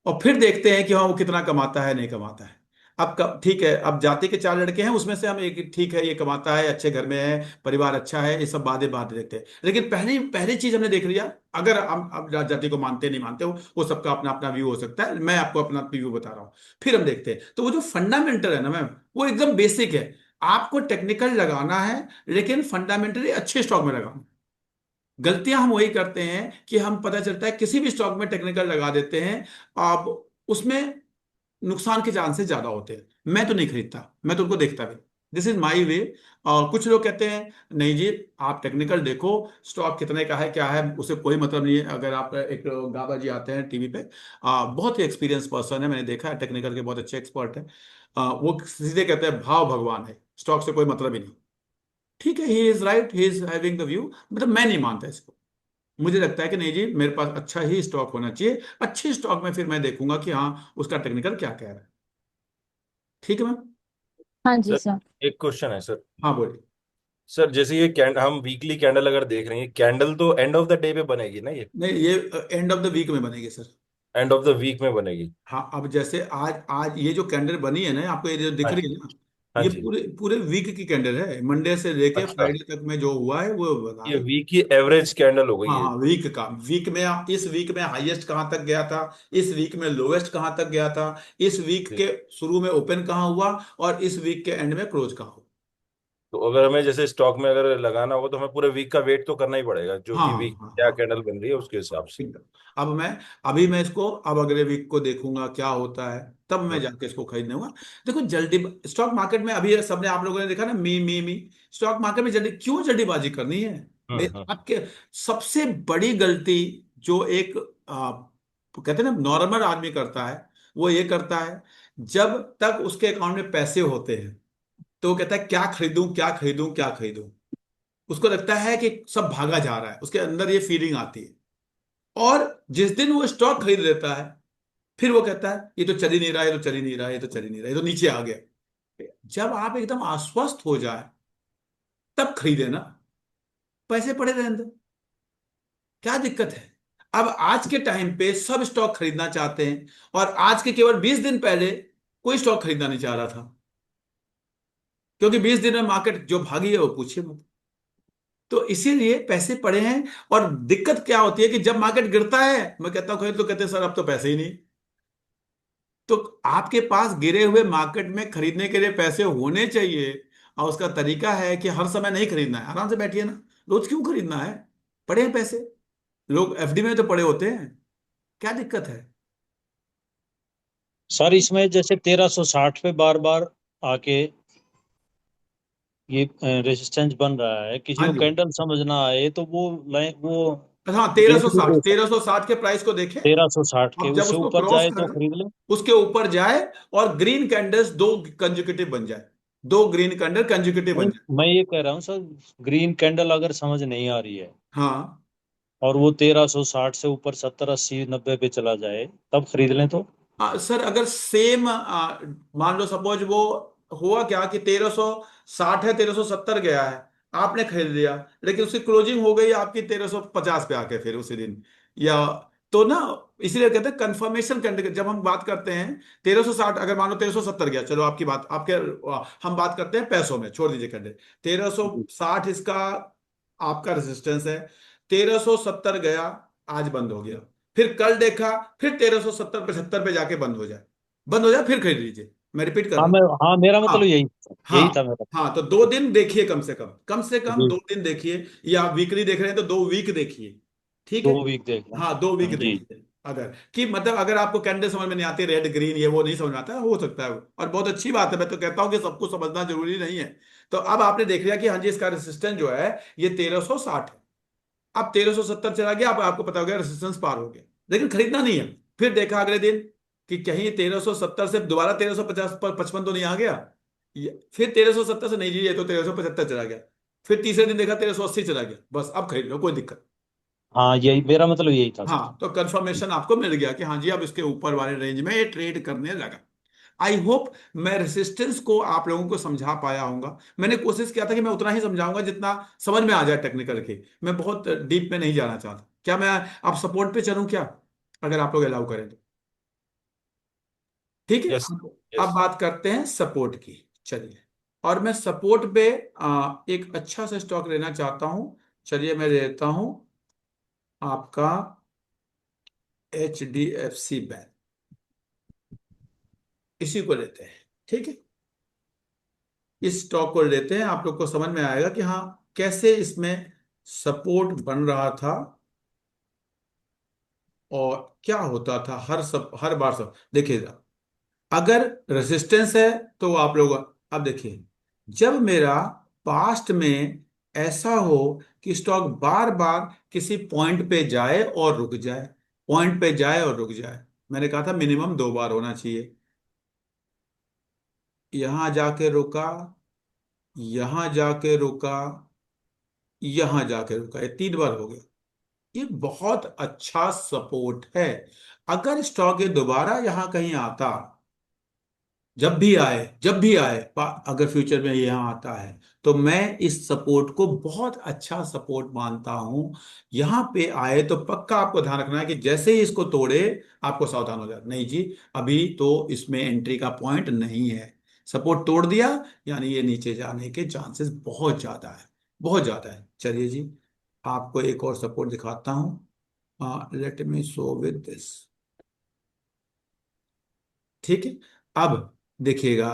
और फिर देखते हैं कि हाँ वो कितना कमाता है नहीं कमाता है। अब ठीक है, अब जाति के 4 लड़के हैं, उसमें से हम एक, ठीक है ये कमाता है, अच्छे घर में है, परिवार अच्छा है, ये सब बातें बात देखते हैं। लेकिन पहली पहली चीज हमने देख लिया, अगर हम अब जाति को मानते नहीं मानते हो वो सबका अपना अपना व्यू हो सकता है, मैं आपको अपना व्यू बता रहा हूँ। फिर हम देखते हैं, तो वो जो फंडामेंटल है ना मैम, वो एकदम बेसिक है। आपको टेक्निकल लगाना है, लेकिन फंडामेंटली अच्छे स्टॉक में लगाना। गलतियां हम वही करते हैं कि हम, पता चलता है किसी भी स्टॉक में टेक्निकल लगा देते हैं, अब उसमें नुकसान के चांसेस ज्यादा होते हैं। मैं तो नहीं खरीदता, मैं तो उनको देखता भी। दिस इज माई वे। और कुछ लोग कहते हैं नहीं जी, आप टेक्निकल देखो, स्टॉक कितने का है क्या है उससे कोई मतलब नहीं है। अगर आप, एक गाबा जी आते हैं टीवी पे, बहुत ही एक्सपीरियंस पर्सन है, मैंने देखा है, टेक्निकल के बहुत अच्छे एक्सपर्ट है। वो सीधे कहते हैं भाव भगवान है, स्टॉक से कोई मतलब ही नहीं। ठीक है, he is right, he is having the view, मतलब मैं नहीं मानता इसको। मुझे लगता है कि नहीं जी, मेरे पास अच्छा ही स्टॉक होना चाहिए, अच्छे स्टॉक में फिर मैं देखूंगा कि हाँ उसका टेक्निकल क्या कह रहा है। ठीक है मैम। हाँ जी सर सर। एक क्वेश्चन है सर। हाँ बोलिए। सर जैसे ये हम वीकली कैंडल अगर देख रहे हैं, कैंडल तो एंड ऑफ द डे पे बनेगी ना ये? नहीं, ये एंड ऑफ द वीक में बनेगी sir. End of the week में बनेगी? हाँ, अब जैसे आज आज ये जो कैंडल बनी है ना, आपको ये जो दिख हाँ रही जी। है ना, हाँ ये जी। पूरे पूरे वीक की कैंडल है, मंडे से लेके अच्छा, फ्राइडे तक में जो हुआ है वो बना ये है। वीक की एवरेज कैंडल हो गई हाँ है? हाँ, वीक का, वीक में इस वीक में हाईएस्ट कहाँ तक गया था, इस वीक में लोवेस्ट कहाँ तक गया था, इस वीक ठीक। के शुरू में ओपन कहाँ हुआ, और इस वीक के एंड में क्लोज कहाँ हुआ। तो अगर हमें जैसे स्टॉक में अगर लगाना होगा तो हमें पूरे वीक का वेट तो करना ही पड़ेगा, जो हाँ कि हाँ वीक हाँ क्या हाँ। कैंडल बन रही है उसके हिसाब से। एकदम। अब मैं, अभी मैं इसको, अब अगले वीक को देखूंगा क्या होता है, तब मैं हम्म। जाके इसको खरीदने होगा। देखो जल्दी, स्टॉक मार्केट में अभी ये सबने, आप लोगों ने देखा ना, मी स्टॉक मार्केट में जल्दी क्यों जल्दीबाजी करनी है? हम्म। आपके सबसे बड़ी गलती जो एक कहते हैं ना नॉर्मल आदमी करता है, वो ये करता है, जब तक उसके अकाउंट में पैसे होते हैं तो वो कहता है क्या खरीदूं क्या खरीदूं क्या खरीदूं। उसको लगता है कि सब भागा जा रहा है, उसके अंदर ये फीलिंग आती है। और जिस दिन वो स्टॉक खरीद लेता है, फिर वो कहता है ये तो चल ही नहीं रहा, ये तो चल ही नहीं रहा, ये तो चल ही नहीं रहा, ये तो नीचे आ गया। जब आप एकदम आश्वस्त हो जाए तब खरीदे ना, पैसे पड़े रहे अंदर, क्या दिक्कत है? अब आज के टाइम पे सब स्टॉक खरीदना चाहते हैं, और आज के केवल 20 दिन पहले कोई स्टॉक खरीदना नहीं चाह रहा था, क्योंकि 20 दिन में मार्केट जो भागी है वो पूछिए मत। तो इसीलिए पैसे पड़े हैं। और दिक्कत क्या होती है कि जब मार्केट गिरता है, मैं कहता हूं खरीद, तो कहते हैं सर अब तो पैसे ही नहीं। तो आपके पास गिरे हुए मार्केट में खरीदने के लिए पैसे होने चाहिए, और उसका तरीका है कि हर समय नहीं खरीदना है, आराम से बैठिए ना, रोज क्यों खरीदना है? पड़े हैं पैसे, लोग एफडी में तो पड़े होते हैं, क्या दिक्कत है? सर इसमें जैसे 1360 पे बार बार आके ये रेजिस्टेंस बन रहा है, किसी हाँ को जी। कैंडल समझ ना आए तो वो लाइन वो हाँ, 1360, बेसिकली 1360 के प्राइस को देखे। 1360 के अब जब उससे उसको ऊपर क्रॉस जाए तो कर, खरीद ले। उसके ऊपर जाए, और ग्रीन कैंडल्स दो कंजिक्यूटिव बन जाए, दो ग्रीन कैंडल कंजिक्यूटिव नहीं, बन जाए। मैं ये कह रहा हूँ सर, ग्रीन कैंडल अगर समझ नहीं आ रही है हाँ। और वो 1360 से ऊपर 70 80 90 पे चला जाए तब खरीद लें तो? सर अगर सेम, मान लो सपोज वो हुआ क्या कि 1360 है, 1370 गया है, आपने खरीद लिया, लेकिन उसकी क्लोजिंग हो गई आपकी 1350 पे आके फिर उसी दिन, या, तो ना, इसीलिए कहते हैं कंफर्मेशन कैंडल। जब हम बात करते हैं 1360, अगर मान लो 1370 गया, चलो आपकी बात, आपके हम बात करते हैं पैसों में, छोड़ दीजिए कैंडल। 1360 इसका आपका रेजिस्टेंस है, 1370 गया, आज बंद हो गया, फिर कल देखा, फिर 1370 75 पे जाके बंद हो जाए, बंद हो जाए फिर खरीद लीजिए। मैं रिपीट कर रहा हाँ हूँ। मैं, हाँ मेरा मतलब हाँ, यही था हाँ, मेरा। हाँ, तो 2 दिन देखिए, कम से कम जी। 2 दिन देखिए, या आप वीकली देख रहे हैं तो 2 वीक देखिए। ठीक है। 2 वीक देख लें। हाँ, 2 वीक जी। देखिए। अगर कि मतलब अगर आपको कैंडल समझ में नहीं आती, रेड ग्रीन ये वो नहीं समझ में आता है, हो सकता है वो। और बहुत अच्छी बात है, मैं तो कहता हूँ कि सबको समझना जरूरी नहीं है। तो अब आपने देख लिया कि हाँ जी, इसका रेसिस्टेंस जो है ये 1360 है। अब 1370 चला गया, अब आपको पता हो गया रेसिस्टेंस पार हो गया, लेकिन खरीदना नहीं है। फिर देखा अगले दिन कि कहीं 1370 से दोबारा 1350 पर 55 तो नहीं आ गया। फिर 1370 से नहीं जी, ये तो 1375 चला गया। फिर तीसरे दिन देखा 1380 चला गया, बस अब खरीद लो, कोई दिक्कत। हाँ यही मेरा मतलब यही था सर। हाँ, तो कंफर्मेशन आपको मिल गया कि हाँ जी, अब इसके ऊपर वाले रेंज में ये ट्रेड करने लगा। आई होप मैं रेसिस्टेंस को आप लोगों को समझा पाया हूंगा। मैंने कोशिश किया था कि मैं उतना ही समझाऊंगा जितना समझ में आ जाए टेक्निकल के। मैं बहुत डीप में नहीं जाना चाहता। क्या मैं आप सपोर्ट पे चलूं क्या, अगर आप लोग अलाउ करें तो? ठीक है। यस। अब यस। बात करते हैं सपोर्ट की। चलिए, और मैं सपोर्ट पे एक अच्छा सा स्टॉक लेना चाहता हूं। चलिए, मैं लेता हूं आपका HDFC बैंक। इसी को लेते हैं। ठीक है, इस स्टॉक को लेते हैं, आप लोग को समझ में आएगा कि हाँ, कैसे इसमें सपोर्ट बन रहा था और क्या होता था। हर बार सब देखिएगा। अगर रेजिस्टेंस है तो आप लोग अब देखिए, जब मेरा पास्ट में ऐसा हो कि स्टॉक बार बार किसी पॉइंट पे जाए और रुक जाए, पॉइंट पे जाए और रुक जाए, मैंने कहा था मिनिमम 2 बार होना चाहिए। यहां जाके रुका, यहां जाके रुका, यहां जाके रुका, ये 3 बार हो गया। ये बहुत अच्छा सपोर्ट है। अगर स्टॉक ये दोबारा यहां कहीं आता, जब भी आए अगर फ्यूचर में यहाँ आता है, तो मैं इस सपोर्ट को बहुत अच्छा सपोर्ट मानता हूं। यहां पे आए तो पक्का आपको ध्यान रखना है कि जैसे ही इसको तोड़े, आपको सावधान हो जाए, नहीं जी, अभी तो इसमें एंट्री का पॉइंट नहीं है। सपोर्ट तोड़ दिया यानी ये नीचे जाने के चांसेस बहुत ज्यादा है, बहुत ज्यादा है। चलिए जी, आपको एक और सपोर्ट दिखाता हूं। Let me show with this. ठीक है। अब देखिएगा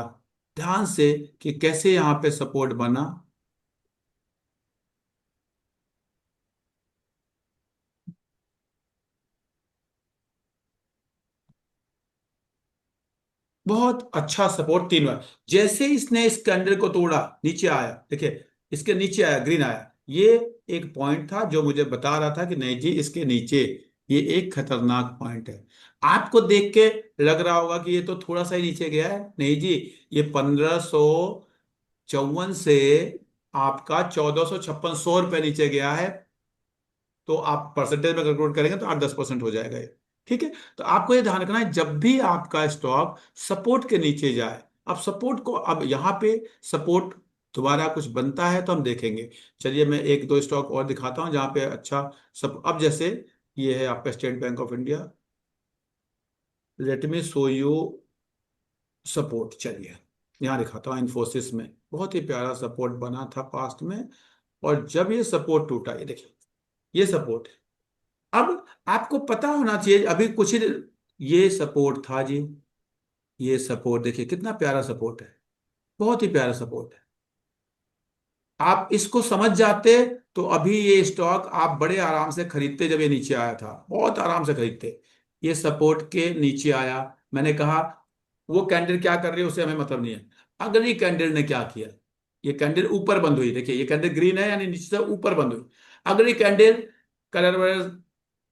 ध्यान से कि कैसे यहां पे सपोर्ट बना। बहुत अच्छा सपोर्ट 3 बार। जैसे इसने इस कैंडल को तोड़ा, नीचे आया, देखिए इसके नीचे आया, ग्रीन आया, ये एक पॉइंट था जो मुझे बता रहा था कि नहीं जी, इसके नीचे ये एक खतरनाक पॉइंट है। आपको देख के लग रहा होगा कि ये तो थोड़ा सा ही नीचे गया है, नहीं जी, ये 1554 से आपका 1456 रुपये नीचे गया है। तो आप परसेंटेज में कैलकुलेट करेंगे तो 8-10% हो जाएगा ये। ठीक है। तो आपको ये ध्यान रखना है, जब भी आपका स्टॉक सपोर्ट के नीचे जाए, अब सपोर्ट को, अब यहाँ पे सपोर्ट दोबारा कुछ बनता है तो हम देखेंगे। चलिए, मैं एक दो स्टॉक और दिखाता हूँ जहाँ पे अच्छा सब। अब जैसे ये है आपका state bank of India. Let me show you support. चलिए, यहाँ दिखाता हूँ, इन्फोसिस में बहुत ही प्यारा सपोर्ट बना था पास्ट में। और जब ये सपोर्ट टूटा, ये देखिए, ये सपोर्ट। अब आपको पता होना चाहिए, अभी कुछ ही ये सपोर्ट था जी, ये सपोर्ट देखिए कितना प्यारा सपोर्ट है, बहुत ही प्यारा सपोर्ट है। आप इसको समझ जाते तो अभी ये स्टॉक आप बड़े आराम से खरीदते, जब ये नीचे आया था बहुत आराम से खरीदते। ये सपोर्ट के नीचे आया, मैंने कहा वो कैंडल क्या कर रही है उसे हमें मतलब नहीं है। अगली कैंडल ने क्या किया, ये कैंडल ऊपर बंद हुई, देखिए ये कैंडल ग्रीन है यानी नीचे से ऊपर बंद हुई। अगली कैंडल, कलर वलर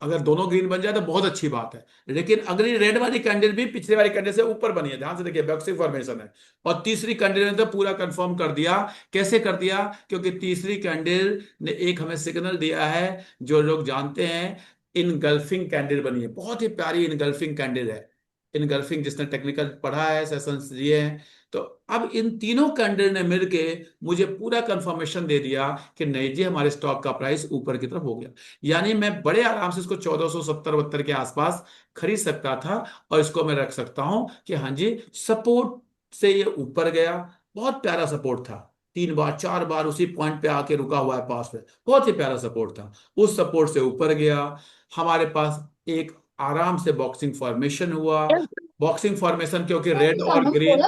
अगर दोनों ग्रीन बन जाए तो बहुत अच्छी बात है, लेकिन अगली रेड वाली कैंडल भी पिछले वाली कैंडल से ऊपर बनी है, ध्यान से देखिए, बैक्सिक फॉर्मेशन है। और तीसरी कैंडल ने तो पूरा कंफर्म कर दिया। कैसे कर दिया? क्योंकि तीसरी कैंडल ने एक हमें सिग्नल दिया है, जो लोग जानते हैं, इनगल्फिंग कैंडल बनी है, बहुत ही प्यारी इनगल्फिंग कैंडल है। इनगल्फिंग जिसने टेक्निकल पढ़ा है, सेशंस लिए हैं, तो अब इन तीनों कैंडल ने मिलके मुझे पूरा कंफर्मेशन दे दिया कि नहीं जी, हमारे स्टॉक का प्राइस ऊपर की तरफ हो गया। यानी मैं बड़े आराम से इसको 1470-72 के आसपास खरीद सकता था, और इसको मैं रख सकता हूं कि हाँ जी, सपोर्ट से ये ऊपर गया, बहुत प्यारा सपोर्ट था। 3 बार 4 बार उसी पॉइंट पे आके रुका हुआ है पास में, बहुत ही प्यारा सपोर्ट था। उस सपोर्ट से ऊपर गया, हमारे पास एक आराम से बॉक्सिंग फॉर्मेशन हुआ, बॉक्सिंग फॉर्मेशन क्योंकि रेड और ग्रीन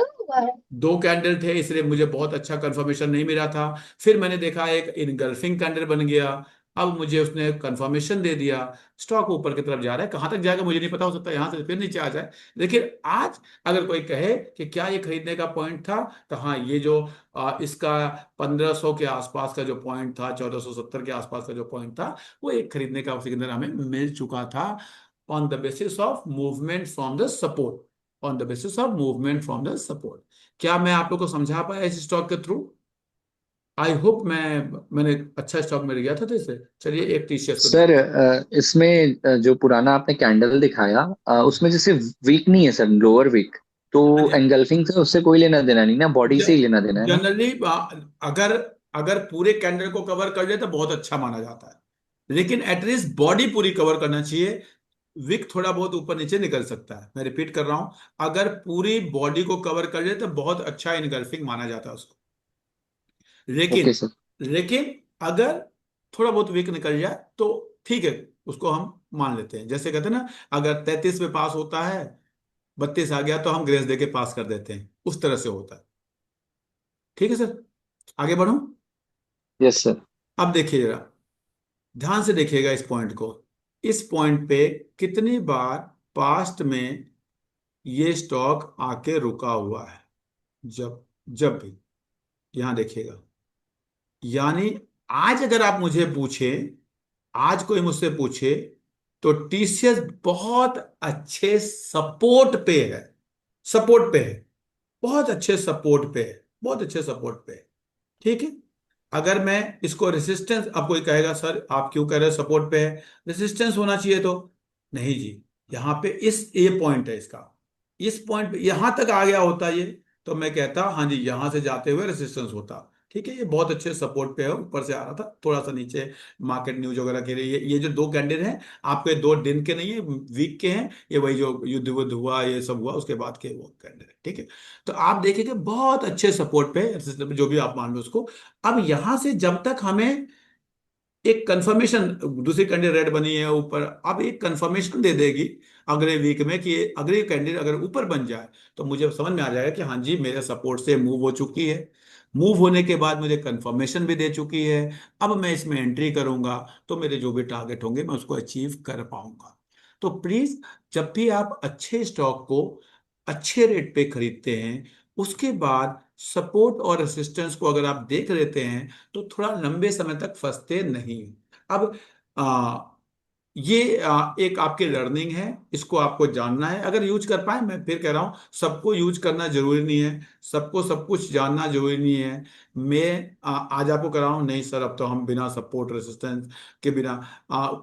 दो कैंडल थे, इसलिए मुझे बहुत अच्छा कंफर्मेशन नहीं मिला था। फिर मैंने देखा एक इनगल्फिंग कैंडल बन गया, अब मुझे उसने कंफर्मेशन दे दिया। स्टॉक ऊपर की तरफ जा रहा है, कहां तक जाएगा मुझे नहीं पता, हो सकता है यहां से फिर नीचे आ जाए। लेकिन आज अगर कोई कहे कि क्या ये खरीदने का पॉइंट था, तो हाँ, ये जो इसका 1500 के आसपास का जो पॉइंट था, 1470 के आसपास का जो पॉइंट था, वो एक खरीदने का सिग्नल हमें मिल चुका था, on the basis of movement from the support, on the basis of movement from the support. क्या मैं आप लोग को समझा पाया इस स्टॉक के थ्रू? आई होप मैंने अच्छा स्टॉक मिल गया था। तो इसे चलिए एक टीसीएस को सर देखते इसमें जो पुराना आपने कैंडल दिखाया उसमें जैसे वीक नहीं है सर, लोअर वीक, तो हैं। एंगल्फिंग से उससे कोई लेना देना नहीं ना, बॉडी से ही लेना देना है ना। जनरली अगर अगर पूरे कैंडल को कवर कर ले तो बहुत अच्छा माना जाता है, लेकिन एटलीस्ट बॉडी पूरी कवर करना चाहिए। विक थोड़ा बहुत ऊपर नीचे निकल सकता है, मैं रिपीट कर रहा हूं, अगर पूरी बॉडी को कवर कर ले तो बहुत अच्छा इनगल्फिंग माना जाता है उसको। ओके लेकिन सर। लेकिन अगर थोड़ा बहुत वीक निकल जाए तो ठीक है, उसको हम मान लेते हैं। जैसे कहते हैं ना, अगर 33 में पास होता है, 32 आ गया तो हम ग्रेस दे के पास कर देते हैं, उस तरह से होता है। ठीक है सर, आगे बढ़ूं? Yes sir. अब देखिए जरा, ध्यान से देखिएगा इस पॉइंट को। इस पॉइंट पे कितनी बार पास्ट में ये स्टॉक आके रुका हुआ है? जब जब भी, यहां देखिएगा। यानी आज अगर आप मुझे पूछे, आज कोई मुझसे पूछे, तो टीसीएस बहुत अच्छे सपोर्ट पे है, सपोर्ट पे है, बहुत अच्छे सपोर्ट पे है, बहुत अच्छे सपोर्ट पे है। ठीक है। अगर मैं इसको रेसिस्टेंस, अब कोई कहेगा सर आप क्यों कह रहे हो सपोर्ट पे है, रेसिस्टेंस होना चाहिए तो? नहीं जी, यहाँ पे इस ये पॉइंट है इसका, इस पॉइंट पे यहां तक आ गया होता ये, तो मैं कहता हाँ जी, यहां से जाते हुए रेसिस्टेंस होता। ठीक है, ये बहुत अच्छे सपोर्ट पे है, ऊपर से आ रहा था थोड़ा सा नीचे। मार्केट न्यूज वगैरह के लिए ये जो दो कैंडल हैं, आपके 2 दिन के नहीं है, वीक के हैं। ये वही जो युद्ध वुद्ध हुआ, ये सब हुआ, उसके बाद के वो कैंडल है। ठीक है, तो आप देखेंगे बहुत अच्छे सपोर्ट पे है, जो भी आप मान लो उसको। अब यहां से जब तक हमें एक कंफर्मेशन, दूसरी कैंडल रेड बनी है ऊपर, अब एक कंफर्मेशन दे देगी अगले वीक में कि अगली कैंडल अगर ऊपर बन जाए, तो मुझे समझ में आ जाएगा कि हाँ जी, मेरे सपोर्ट से मूव हो चुकी है। मूव होने के बाद मुझे कंफर्मेशन भी दे चुकी है। अब मैं इसमें एंट्री करूंगा, तो मेरे जो भी टारगेट होंगे मैं उसको अचीव कर पाऊंगा। तो प्लीज, जब भी आप अच्छे स्टॉक को अच्छे रेट पे खरीदते हैं, उसके बाद सपोर्ट और रेसिस्टेंस को अगर आप देख लेते हैं, तो थोड़ा लंबे समय तक फंसते नहीं। अब ये एक आपकी लर्निंग है, इसको आपको जानना है। अगर यूज कर पाए, मैं फिर कह रहा हूँ, सबको यूज करना जरूरी नहीं है, सबको सब कुछ जानना जरूरी नहीं है। मैं आज आपको कह रहा हूँ नहीं सर, अब तो हम बिना सपोर्ट रेसिस्टेंस के बिना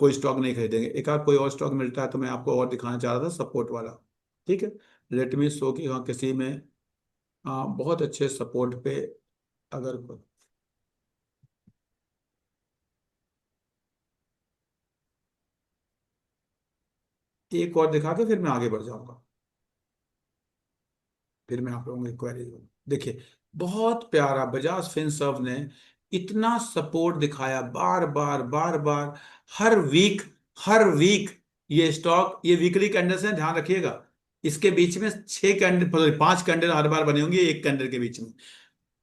कोई स्टॉक नहीं खरीदेंगे। एक आध कोई और स्टॉक मिलता है तो मैं आपको और दिखाना चाह रहा था सपोर्ट वाला। ठीक है, लेट मी शो कि हाँ किसी में बहुत अच्छे सपोर्ट पे अगर एक और दिखा के फिर मैं आगे बढ़ जाऊंगा, फिर मैं आप लोगों की क्वेरी दूंगा। देखिए, बहुत प्यारा बजाज फिनसर्व ने इतना सपोर्ट दिखाया, बार बार बार बार, हर वीक, हर वीक। ये स्टॉक, ये वीकली कैंडल्स हैं, ध्यान रखिएगा। इसके बीच में 6 कैंडल, 5 कैंडल हर बार बने होंगे एक कैंडल के बीच में।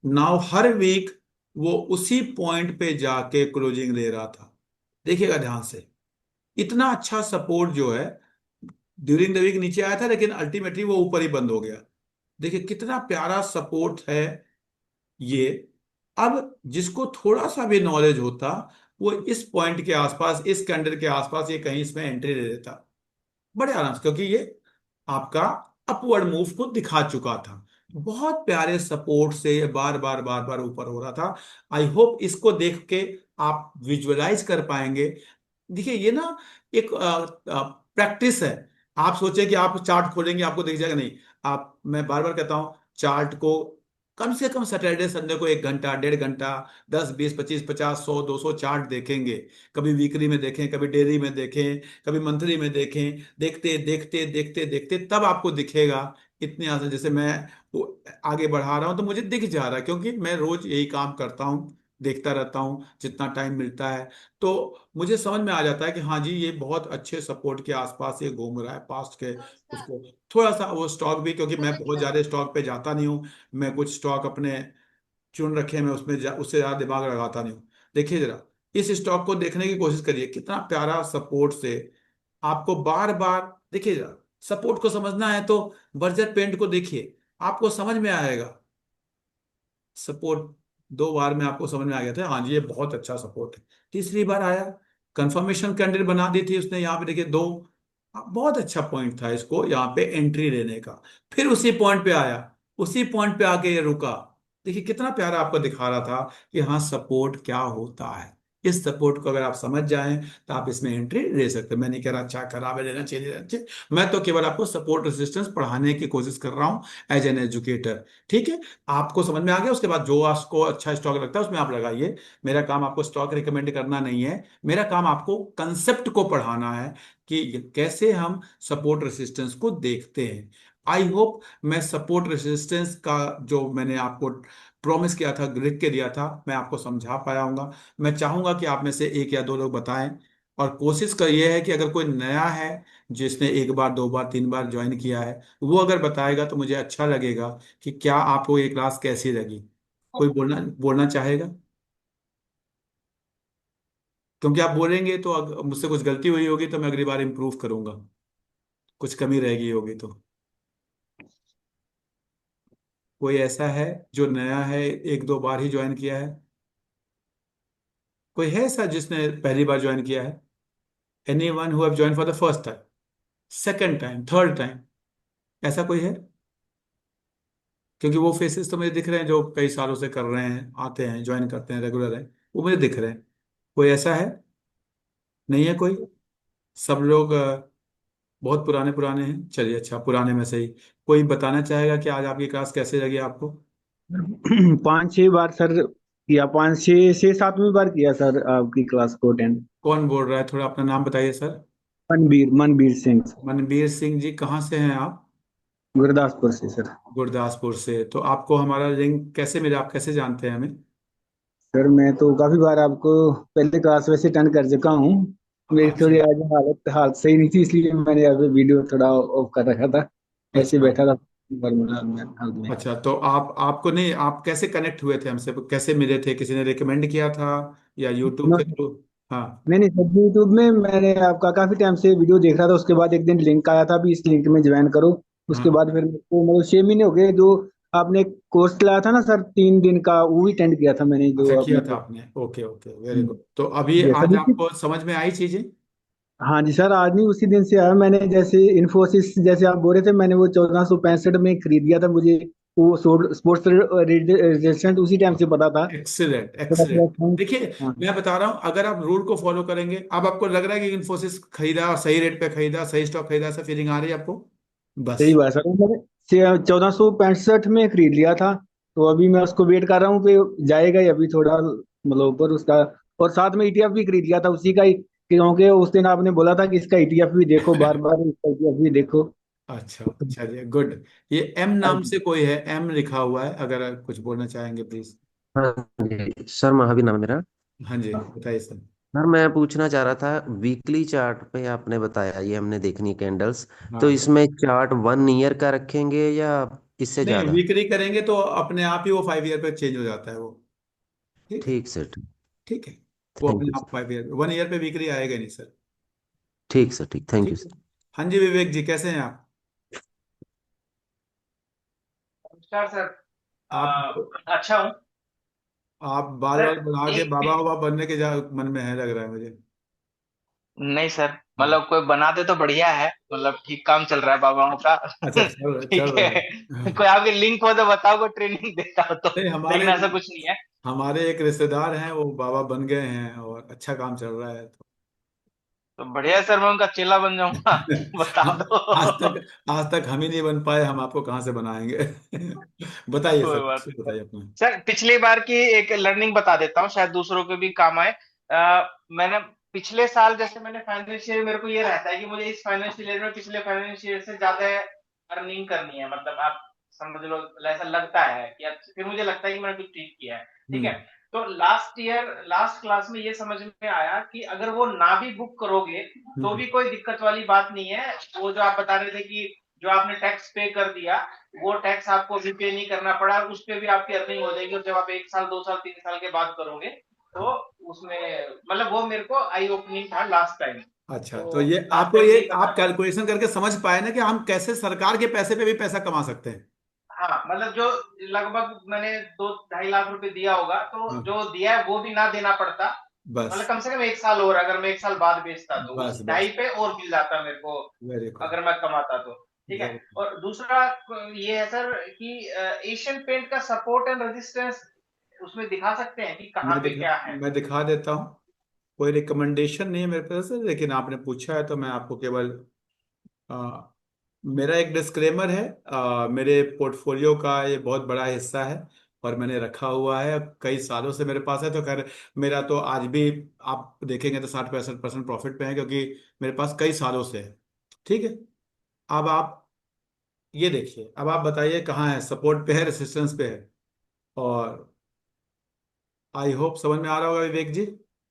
नाउ हर वीक वो उसी पॉइंट पे जाके क्लोजिंग ले रहा था। देखिएगा ध्यान से, इतना अच्छा सपोर्ट जो है, ड्यूरिंग द वीक नीचे आया था, लेकिन अल्टीमेटली वो ऊपर ही बंद हो गया। देखिए कितना प्यारा सपोर्ट है ये। अब जिसको थोड़ा सा भी नॉलेज होता, वो इस पॉइंट के आसपास, इस कैंडल के आसपास, ये कहीं इसमें एंट्री ले लेता बड़े आराम से, क्योंकि ये आपका अपवर्ड मूव को दिखा चुका था। बहुत प्यारे सपोर्ट से ये बार बार बार बार ऊपर हो रहा था। आई होप इसको देख के आप विजुअलाइज कर पाएंगे। देखिए ये ना एक प्रैक्टिस है। आप सोचे कि आप चार्ट खोलेंगे आपको दिख जाएगा, नहीं। आप, मैं बार बार कहता हूं, चार्ट को कम से कम सैटरडे संडे को 1 घंटा, 1.5 घंटा, 10, 20, 25, 50, 100, 200 चार्ट देखेंगे। कभी वीकली में देखें, कभी डेली में देखें, कभी मंथली में देखें। देखते देखते देखते देखते तब आपको दिखेगा। इतने आसान, जैसे मैं वो आगे बढ़ा रहा हूं तो मुझे दिख जा रहा है, क्योंकि मैं रोज यही काम करता हूं। देखता रहता हूँ जितना टाइम मिलता है। तो मुझे समझ में आ जाता है कि हाँ जी, ये बहुत अच्छे सपोर्ट के आसपास ये घूम रहा है पास्ट के। उसको थोड़ा सा वो स्टॉक भी, क्योंकि मैं बहुत ज़्यादा स्टॉक पे जाता नहीं हूँ, मैं कुछ स्टॉक अपने चुन रखे, मैं उसमें उससे ज़्यादा दिमाग लगाता नहीं हूँ। देखिए जरा, इस स्टॉक को देखने की कोशिश करिए, कितना प्यारा सपोर्ट से आपको बार बार। देखिए जरा, सपोर्ट को समझना है तो बर्जर पेंट को देखिए, आपको समझ में आएगा। सपोर्ट 2 बार में आपको समझ में आ गया था, हाँ जी ये बहुत अच्छा सपोर्ट है। तीसरी बार आया, कंफर्मेशन कैंडल बना दी थी उसने यहाँ पे, देखिए 2। बहुत अच्छा पॉइंट था इसको यहाँ पे एंट्री लेने का। फिर उसी पॉइंट पे आया, उसी पॉइंट पे आके ये रुका। देखिए कितना प्यारा आपको दिखा रहा था कि हाँ सपोर्ट क्या होता है। इस सपोर्ट को अगर आप समझ जाएं तो आप इसमें एंट्री ले सकते हैं। मैं नहीं कह रहा अच्छा खराब है, लेना चाहिए लेना चाहिए, मैं तो केवल आपको सपोर्ट रेजिस्टेंस पढ़ाने की कोशिश कर रहा हूँ एज एन एजुकेटर। ठीक है, आपको समझ में आ गया। उसके बाद जो आपको अच्छा स्टॉक लगता है उसमें आप लगाइए। मेरा काम आपको स्टॉक रिकमेंड करना नहीं है, मेरा काम आपको कंसेप्ट को पढ़ाना है कि कैसे हम सपोर्ट रेसिस्टेंस को देखते हैं। आई होप मैं सपोर्ट रेसिस्टेंस का जो मैंने आपको प्रॉमिस किया था, लिख के दिया था, मैं आपको समझा पाया हूंगा। मैं चाहूंगा कि आप में से 1 या 2 लोग बताएं। और कोशिश करिए है कि अगर कोई नया है जिसने 1 बार 2 बार 3 बार ज्वाइन किया है, वो अगर बताएगा तो मुझे अच्छा लगेगा कि क्या आपको ये क्लास कैसी लगी। कोई बोलना बोलना चाहेगा? क्योंकि आप बोलेंगे तो मुझसे कुछ गलती हुई होगी तो मैं अगली बार इम्प्रूव करूंगा, कुछ कमी रह गई होगी तो। कोई ऐसा है जो नया है, 1 2 बार ही ज्वाइन किया है? कोई है ऐसा जिसने पहली बार ज्वाइन किया है? Any one who have join for the first time, second time, third time? ऐसा कोई है? क्योंकि वो फेसेस तो मुझे दिख रहे हैं जो कई सालों से कर रहे हैं, आते हैं, ज्वाइन करते हैं, रेगुलर है, वो मुझे दिख रहे हैं। कोई ऐसा है? नहीं है कोई? सब लोग बहुत पुराने पुराने हैं? चलिए अच्छा, पुराने में से ही कोई बताना चाहेगा कि आज आपकी क्लास कैसे लगी आपको? 5 6 बार सर किया, 5 6 6 7वीं बार किया सर आपकी क्लास को अटेंड। कौन बोल रहा है, थोड़ा अपना नाम बताइए सर। मनबीर मनबीर सिंह, मनबीर सिंह जी, कहाँ से हैं आप? गुरदासपुर से सर। गुरदासपुर से। तो आपको हमारा लिंक कैसे मिला, आप कैसे जानते हैं हमें? सर मैं तो काफी बार आपको पहले क्लास वैसे अटेंड कर चुका हूँ। मेरी अच्छा थोड़ी आज हालत सही नहीं थी, इसलिए मैंने अभी वीडियो थोड़ा ऑफ कर रखा था, ऐसे ही अच्छा बैठा था हालत में। अच्छा। तो आपको नहीं, आप कैसे कनेक्ट हुए थे हमसे, कैसे मिले थे? किसी ने रिकमेंड किया था या यूट्यूब के थ्रू? हाँ। नहीं नहीं सर, यूट्यूब में मैंने आपका काफी टाइम से वीडियो देख रहा था, उसके बाद एक दिन लिंक आया था भी इस लिंक में ज्वाइन करो। उसके हाँ बाद फिर मेरे को मतलब 6 महीने हो गए जो आपने कोर्स चलाया था ना सर, 3 दिन का, वो भी अटेंड किया था मैंने अच्छा, जो किया आपने था आपने, ओके ओके, वेरी गुड। तो अभी ये आज सर आपको समझ में आई चीजें? हाँ जी सर, आज नहीं उसी दिन से आया मैंने, जैसे इन्फोसिस जैसे आप बोल रहे थे, मैंने वो 1465 में खरीद लिया था, मुझे वो स्पोर्ट्स रेजिस्टेंट उसी टाइम से पता था। एक्सीलेंट थोड़ा थोड़ा एक्सीलेंट। देखिए, हाँ मैं बता रहा हूं, अगर आप रूल को फॉलो करेंगे, अब आपको लग रहा है कि इन्फोसिस खरीदा और सही रेट पे खरीदा, सही स्टॉक खरीदा, ऐसा फीलिंग आ रही है आपको? सही बस। बात है सर, मैंने 1465 में खरीद लिया था, तो अभी मैं उसको वेट कर रहा हूँ कि जाएगा ही अभी थोड़ा मतलब ऊपर उसका। और साथ में ईटीएफ भी खरीद लिया था उसी का ही, क्योंकि उस दिन आपने बोला था कि इसका ईटीएफ भी देखो, बार बार इसका ईटीएफ भी देखो। अच्छा, चलिए गुड। ये एम नाम से कोई है, एम लिखा हुआ है, अगर कुछ बोलना चाहेंगे प्लीज। हाँ जी सर, महावीर नाम है मेरा। हाँ जी, बताइए सर। सर मैं पूछना चाह रहा था, वीकली चार्ट पे आपने बताया ये हमने देखनी कैंडल्स, तो हाँ। इसमें चार्ट 1 ईयर का रखेंगे या इससे नहीं, ज्यादा? वीकली करेंगे तो अपने आप ही वो 5 ईयर पे चेंज हो जाता है वो। ठीक है। ठीक सर, ठीक। ठीक है। वो थैंक अपने यू आप सर। 5 ईयर, 1 ईयर पे वीकली आएगा नहीं सर। ठीक सर, ठीक, थैंक यू ठीक है। सर। हाँ जी, विवेक जी कैसे हैं आप? नमस्कार सर। आप अच्छा हूँ आप बाल सर। वाल बना के एक बाबा वाबा बनने के जा मन में है, लग रहा है मुझे। नहीं सर, हाँ। मतलब कोई बना दे तो बढ़िया है, मतलब ठीक काम चल रहा है बाबाओं का। अच्छा, चल ठीक रहा है, है। कोई आपके लिंक हो तो बताओ, कोई ट्रेनिंग देता हो तो। नहीं, लेकिन हमारे ऐसा कुछ नहीं है। हमारे एक रिश्तेदार हैं, वो बाबा बन गए हैं और अच्छा काम चल रहा है तो। तो बढ़िया है सर, मैं उनका चेला बन जाऊंगा। बता हम आज दो। तक आज तक हम ही नहीं बन पाए, हम आपको कहाँ से बनाएंगे? बताइए कोई सर, बात नहीं सर। बताइए अपना। सर पिछली बार की एक लर्निंग बता देता हूँ, शायद दूसरों के भी काम आए। मैंने पिछले साल, जैसे मैंने फाइनेंशियल, मेरे को ये रहता है कि मुझे इस फाइनेंशियल ईयर में पिछले फाइनेंशियल ईयर से ज्यादा अर्निंग करनी है, मतलब आप समझ लो, ऐसा लगता है कि फिर मुझे लगता है कि मैंने कुछ ठीक किया है। ठीक हम्म। है। तो लास्ट क्लास में ये समझ में आया कि अगर वो ना भी बुक करोगे तो भी कोई दिक्कत वाली बात नहीं है। वो जो आप बता रहे थे कि जो आपने टैक्स पे कर दिया, वो टैक्स आपको अभी पे नहीं करना पड़ा, उस पे भी आपकी अर्निंग हो जाएगी। और जब आप 1 साल 2 साल 3 साल के बाद करोगे तो उसमें मतलब वो मेरे को आई ओपनिंग था लास्ट टाइम। अच्छा, तो तो ये लास्ट आपको टाइम ये यही आप बता। कैलकुलेशन करके समझ पाए ना कि हम कैसे सरकार के पैसे पे भी पैसा कमा सकते हैं। हाँ, मतलब जो लगभग मैंने 2-2.5 लाख रुपए दिया होगा, तो हाँ, जो दिया है वो भी ना देना पड़ता। मतलब बस कम से कम 1 साल और, अगर मैं 1 साल बाद बेचता तो बस उस ढाई बस। पे और मिल जाता मेरे को, वेरी गुड, अगर मैं कमाता तो। ठीक है। वेरी। और दूसरा ये है सर कि एशियन पेंट का सपोर्ट एंड रेजिस्टेंस उसमें दिखा सकते हैं कि कहाँ पे क्या है। मैं दिखा देता हूँ। कोई रिकमेंडेशन नहीं है मेरे पास से, लेकिन आपने पूछा है तो मैं आपको केवल आ, मेरा एक डिस्क्लेमर है। मेरे पोर्टफोलियो का ये बहुत बड़ा हिस्सा है और मैंने रखा हुआ है, कई सालों से मेरे पास है। तो खैर, मेरा तो आज भी आप देखेंगे तो 60-65% प्रॉफिट पे है, क्योंकि मेरे पास कई सालों से है। ठीक है। अब आप ये देखिए, अब आप बताइए कहाँ है, सपोर्ट पे है, रेसिस्टेंस पे है। और आई होप समझ में आ रहा होगा विवेक जी।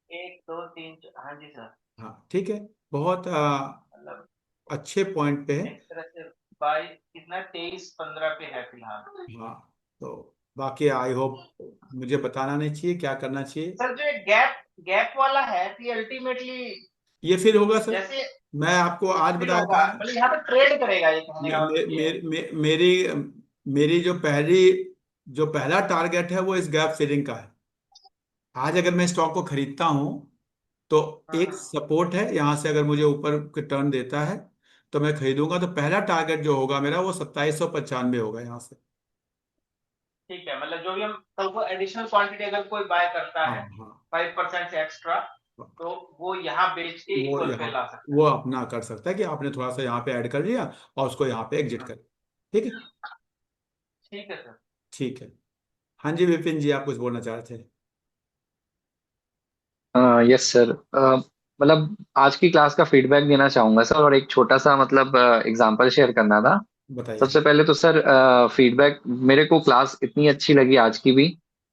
1 2 3 हाँ जी सर। हाँ, ठीक है। बहुत मतलब अच्छे पॉइंट पे है। एक तरह से 22 कितना 23-15 पे है फिलहाल। हाँ, तो बाकी आई होप मुझे बताना नहीं चाहिए क्या करना चाहिए। सर जो एक गैप गैप वाला है कि अल्टीमेटली ये फिर होगा सर। जैसे मैं आपको आज फिल बताया होगा, था। मतलब यहाँ पे ट्रेड करेगा, ये कहने मे, का मे, मतलब ये है। मे, मे, मेरी मेरी जो पहला टारगेट है वो इस गैप फिलिंग का है। आज अगर मैं स्टॉक को खरीदता हूं तो एक हाँ, सपोर्ट है, यहां से अगर मुझे ऊपर के टर्न देता है तो मैं खरीदूंगा। तो पहला टारगेट जो होगा मेरा वो 2795 होगा यहाँ से। ठीक है। मतलब जो भी हम कल को एडिशनल क्वांटिटी अगर कोई बाय करता हाँ है हाँ। 5% से एक्स्ट्रा, तो वो यहाँ बेच के वो इक्वल यहाँ पे ला सकता वो है। अपना कर सकता है कि आपने थोड़ा सा यहाँ पे ऐड कर लिया और उसको यहाँ पे एग्जिट हाँ, कर। ठीक है। ठीक है सर। ठीक है। हाँ जी विपिन जी, आप कुछ बोलना चाह रहे थे। Yes sir. मतलब आज की क्लास का फीडबैक देना चाहूंगा सर, और एक छोटा सा मतलब एग्जांपल शेयर करना था। बताइए। सबसे पहले तो सर फीडबैक, मेरे को क्लास इतनी अच्छी लगी आज की भी।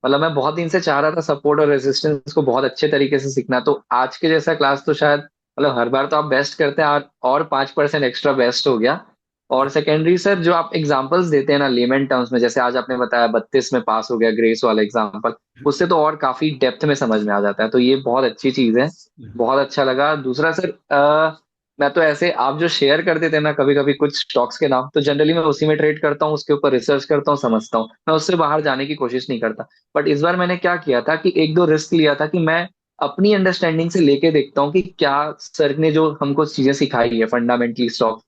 मतलब मैं बहुत दिन से चाह रहा था सपोर्ट और रेजिस्टेंस को बहुत अच्छे तरीके से सीखना, तो आज के जैसा क्लास तो शायद, मतलब हर बार तो आप बेस्ट करते हैं, और 5% एक्स्ट्रा बेस्ट हो गया। और सेकेंडरी सर, जो आप एग्जांपल्स देते हैं ना लेमन टर्म्स में, जैसे आज आपने बताया 32 में पास हो गया ग्रेस वाला एग्जांपल, उससे तो और काफी डेप्थ में समझ में आ जाता है, तो ये बहुत अच्छी चीज है। बहुत अच्छा लगा। दूसरा सर, मैं तो ऐसे आप जो शेयर करते थे ना कभी कभी कुछ स्टॉक्स के नाम, तो जनरली मैं उसी में ट्रेड करता हूँ, उसके ऊपर रिसर्च करता हूँ, समझता हूँ, मैं उससे बाहर जाने की कोशिश नहीं करता। बट इस बार मैंने क्या किया था कि एक दो रिस्क लिया था कि मैं अपनी अंडरस्टैंडिंग से लेके देखता हूँ कि क्या सर ने जो हमको चीजें सिखाई है फंडामेंटली स्टॉक।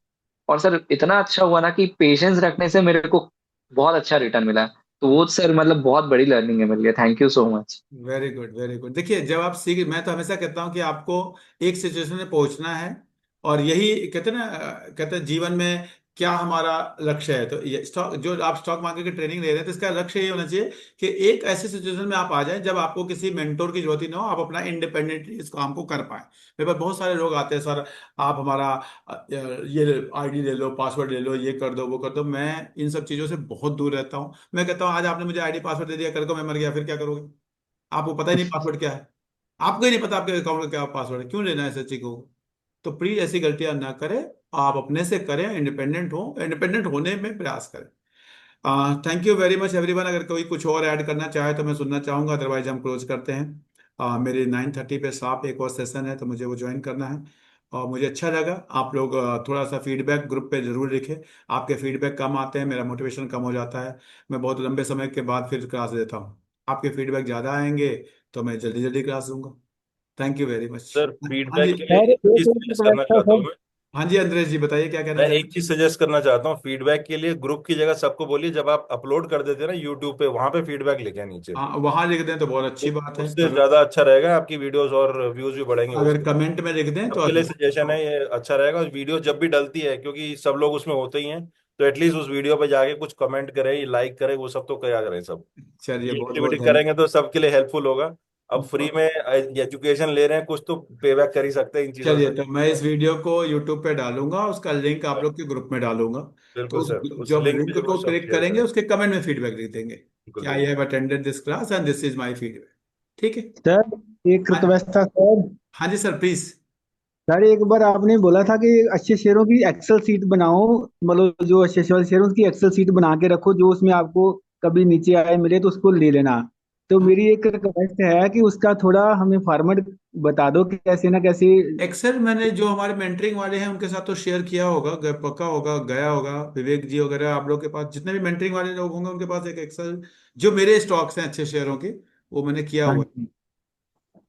और सर इतना अच्छा हुआ ना कि पेशेंस रखने से मेरे को बहुत अच्छा रिटर्न मिला है। तो वो सर मतलब बहुत बड़ी लर्निंग है मेरे लिए। Thank you so much. Very good, very good. देखिए, जब आप सीख, मैं तो हमेशा कहता हूँ कि आपको एक सिचुएशन में पहुंचना है। और यही कहते हैं ना, कहते हैं जीवन में क्या हमारा लक्ष्य है। तो ये स्टॉक, जो आप स्टॉक मार्केट की ट्रेनिंग ले रहे हैं, तो इसका लक्ष्य ये होना चाहिए कि एक ऐसी सिचुएशन में आप आ जाएं जब आपको किसी मेंटोर की जरूरत ही ना हो, आप अपना इंडिपेंडेंटली इस काम को कर पाए। मेरे पास बहुत सारे लोग आते हैं, सर आप हमारा ये आईडी ले लो, पासवर्ड ले लो, ये कर दो, वो कर दो। मैं इन सब चीज़ों से बहुत दूर रहता हूँ। मैं कहता हूँ आज आपने मुझे आईडी पासवर्ड दे दिया, कल को मैं मर गया, फिर क्या करोगे? आपको पता ही नहीं पासवर्ड क्या है। आपको ही नहीं पता आपके अकाउंट का क्या पासवर्ड है, क्यों लेना है ऐसे चीज को? तो प्लीज ऐसी गलतियां ना करें। आप अपने से करें, इंडिपेंडेंट हो, इंडिपेंडेंट होने में प्रयास करें। Thank you very much everyone. अगर कोई कुछ और ऐड करना चाहे तो मैं सुनना चाहूंगा, अदरवाइज हम क्लोज करते हैं। मेरे 9:30 पे शार्प एक और सेशन है, तो मुझे वो ज्वाइन करना है। और मुझे अच्छा लगा। आप लोग थोड़ा सा फीडबैक ग्रुप पे जरूर लिखें। आपके फीडबैक कम आते हैं, मेरा मोटिवेशन कम हो जाता है। मैं बहुत लंबे समय के बाद फिर क्लास देता हूँ। आपके फीडबैक ज़्यादा आएंगे तो मैं जल्दी जल्दी क्लास दूंगा। Thank you very much. Sir हाँ फीडबैक जी। के लिए सर एक एक चीज सजेस्ट करना रिक्वेस्ट है चाहता हूँ सर। मैं। हाँ जी अंद्रेश जी, बताइए क्या कहना मैं चाहते एक चीज सजेस्ट करना चाहता हूँ फीडबैक के लिए, ग्रुप की जगह सबको बोलिए जब आप अपलोड कर देते हैं ना यूट्यूब पे, वहां पे फीडबैक लिखें नीचे। हैं। हाँ, वहाँ लिख दें तो बहुत अच्छी तो बात है। उससे ज्यादा अच्छा रहेगा, आपकी वीडियोस और व्यूज भी बढ़ेंगे अगर उसके। कमेंट में लिख दें तो सबके लिए सजेशन है, ये अच्छा रहेगा। और वीडियो जब भी डलती है, क्योंकि सब लोग उसमें होते ही हैं, तो एटलीस्ट उस वीडियो पे जाके कुछ कमेंट करें, लाइक करें, वो सब तो क्या करें सब। चलिए, ये बहुत बहुत एक्टिविटी धन्यवाद। करेंगे तो सबके लिए हेल्पफुल होगा। अब फ्री में एजुकेशन ले रहे हैं, कुछ तो पे बैक कर ही सकते हैं इन चीजों चलिए, से। तो मैं इस वीडियो को यूट्यूब पे डालूंगा, उसका लिंक आप लोग के ग्रुप में डालूंगा। तो बिल्कुल सर, उस जब लिंक पे लिंक जरूर को सब क्लिक शेयर करेंगे करें। उसके कमेंट में फीडबैक लिख देंगे बिल्कुल कि आई बिल्कुल। Have attended this class and this is my feedback. ठीक है। सर एक हाँ रिक्वेस्ट था सर। हाँ जी सर प्लीज। सर एक बार आपने बोला था कि अच्छे शेयरों की एक्सेल सीट बनाओ, मतलब जो अच्छे शेयरों की एक्सेल सीट बना के रखो, जो उसमें आपको कभी नीचे आए मिले तो उसको ले लेना। तो मेरी एक रिक्वेस्ट है कि उसका थोड़ा हमें फॉर्मेट बता दो कि कैसे ना कैसे। एक्सेल मैंने जो हमारे मेंटरिंग वाले हैं उनके साथ तो शेयर किया होगा, पक्का होगा, गया होगा, विवेक जी वगैरह आप लोग के पास जितने भी मेंटरिंग वाले लोग होंगे उनके पास एक एक्सेल जो मेरे स्टॉक्स हैं अच्छे शेयरों के, वो मैंने किया हाँ हुआ जी।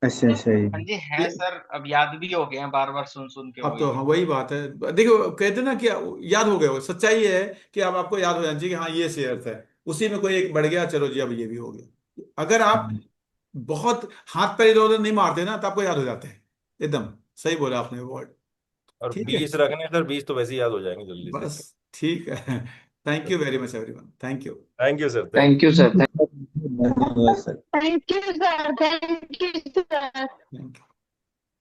अच्छा अच्छा हाँ जी है। है सर, अब याद भी हो गए हैं बार बार सुन सुन के अब तो हाँ वही। वही बात है, देखो कहते हैं ना कि याद हो गए हो, सच्चाई ये है कि अब आपको याद हो जाना चाहिए कि हाँ ये शेयर है, उसी में कोई एक बढ़ गया, चलो जी अब ये भी हो गया। अगर आप बहुत हाथ पैर इधर उधर नहीं मारते ना तो आपको याद हो जाते हैं। एकदम सही बोला आपने वर्ड। और ठीक है 20 रखने सर, 20 तो वैसे ही याद हो जाएंगे जल्दी से। बस ठीक है। Thank you very much everyone, thank you. Thank you sir, thank thank you sir. धन्यवाद सर। Thank you sir, thank you sir. Thank you.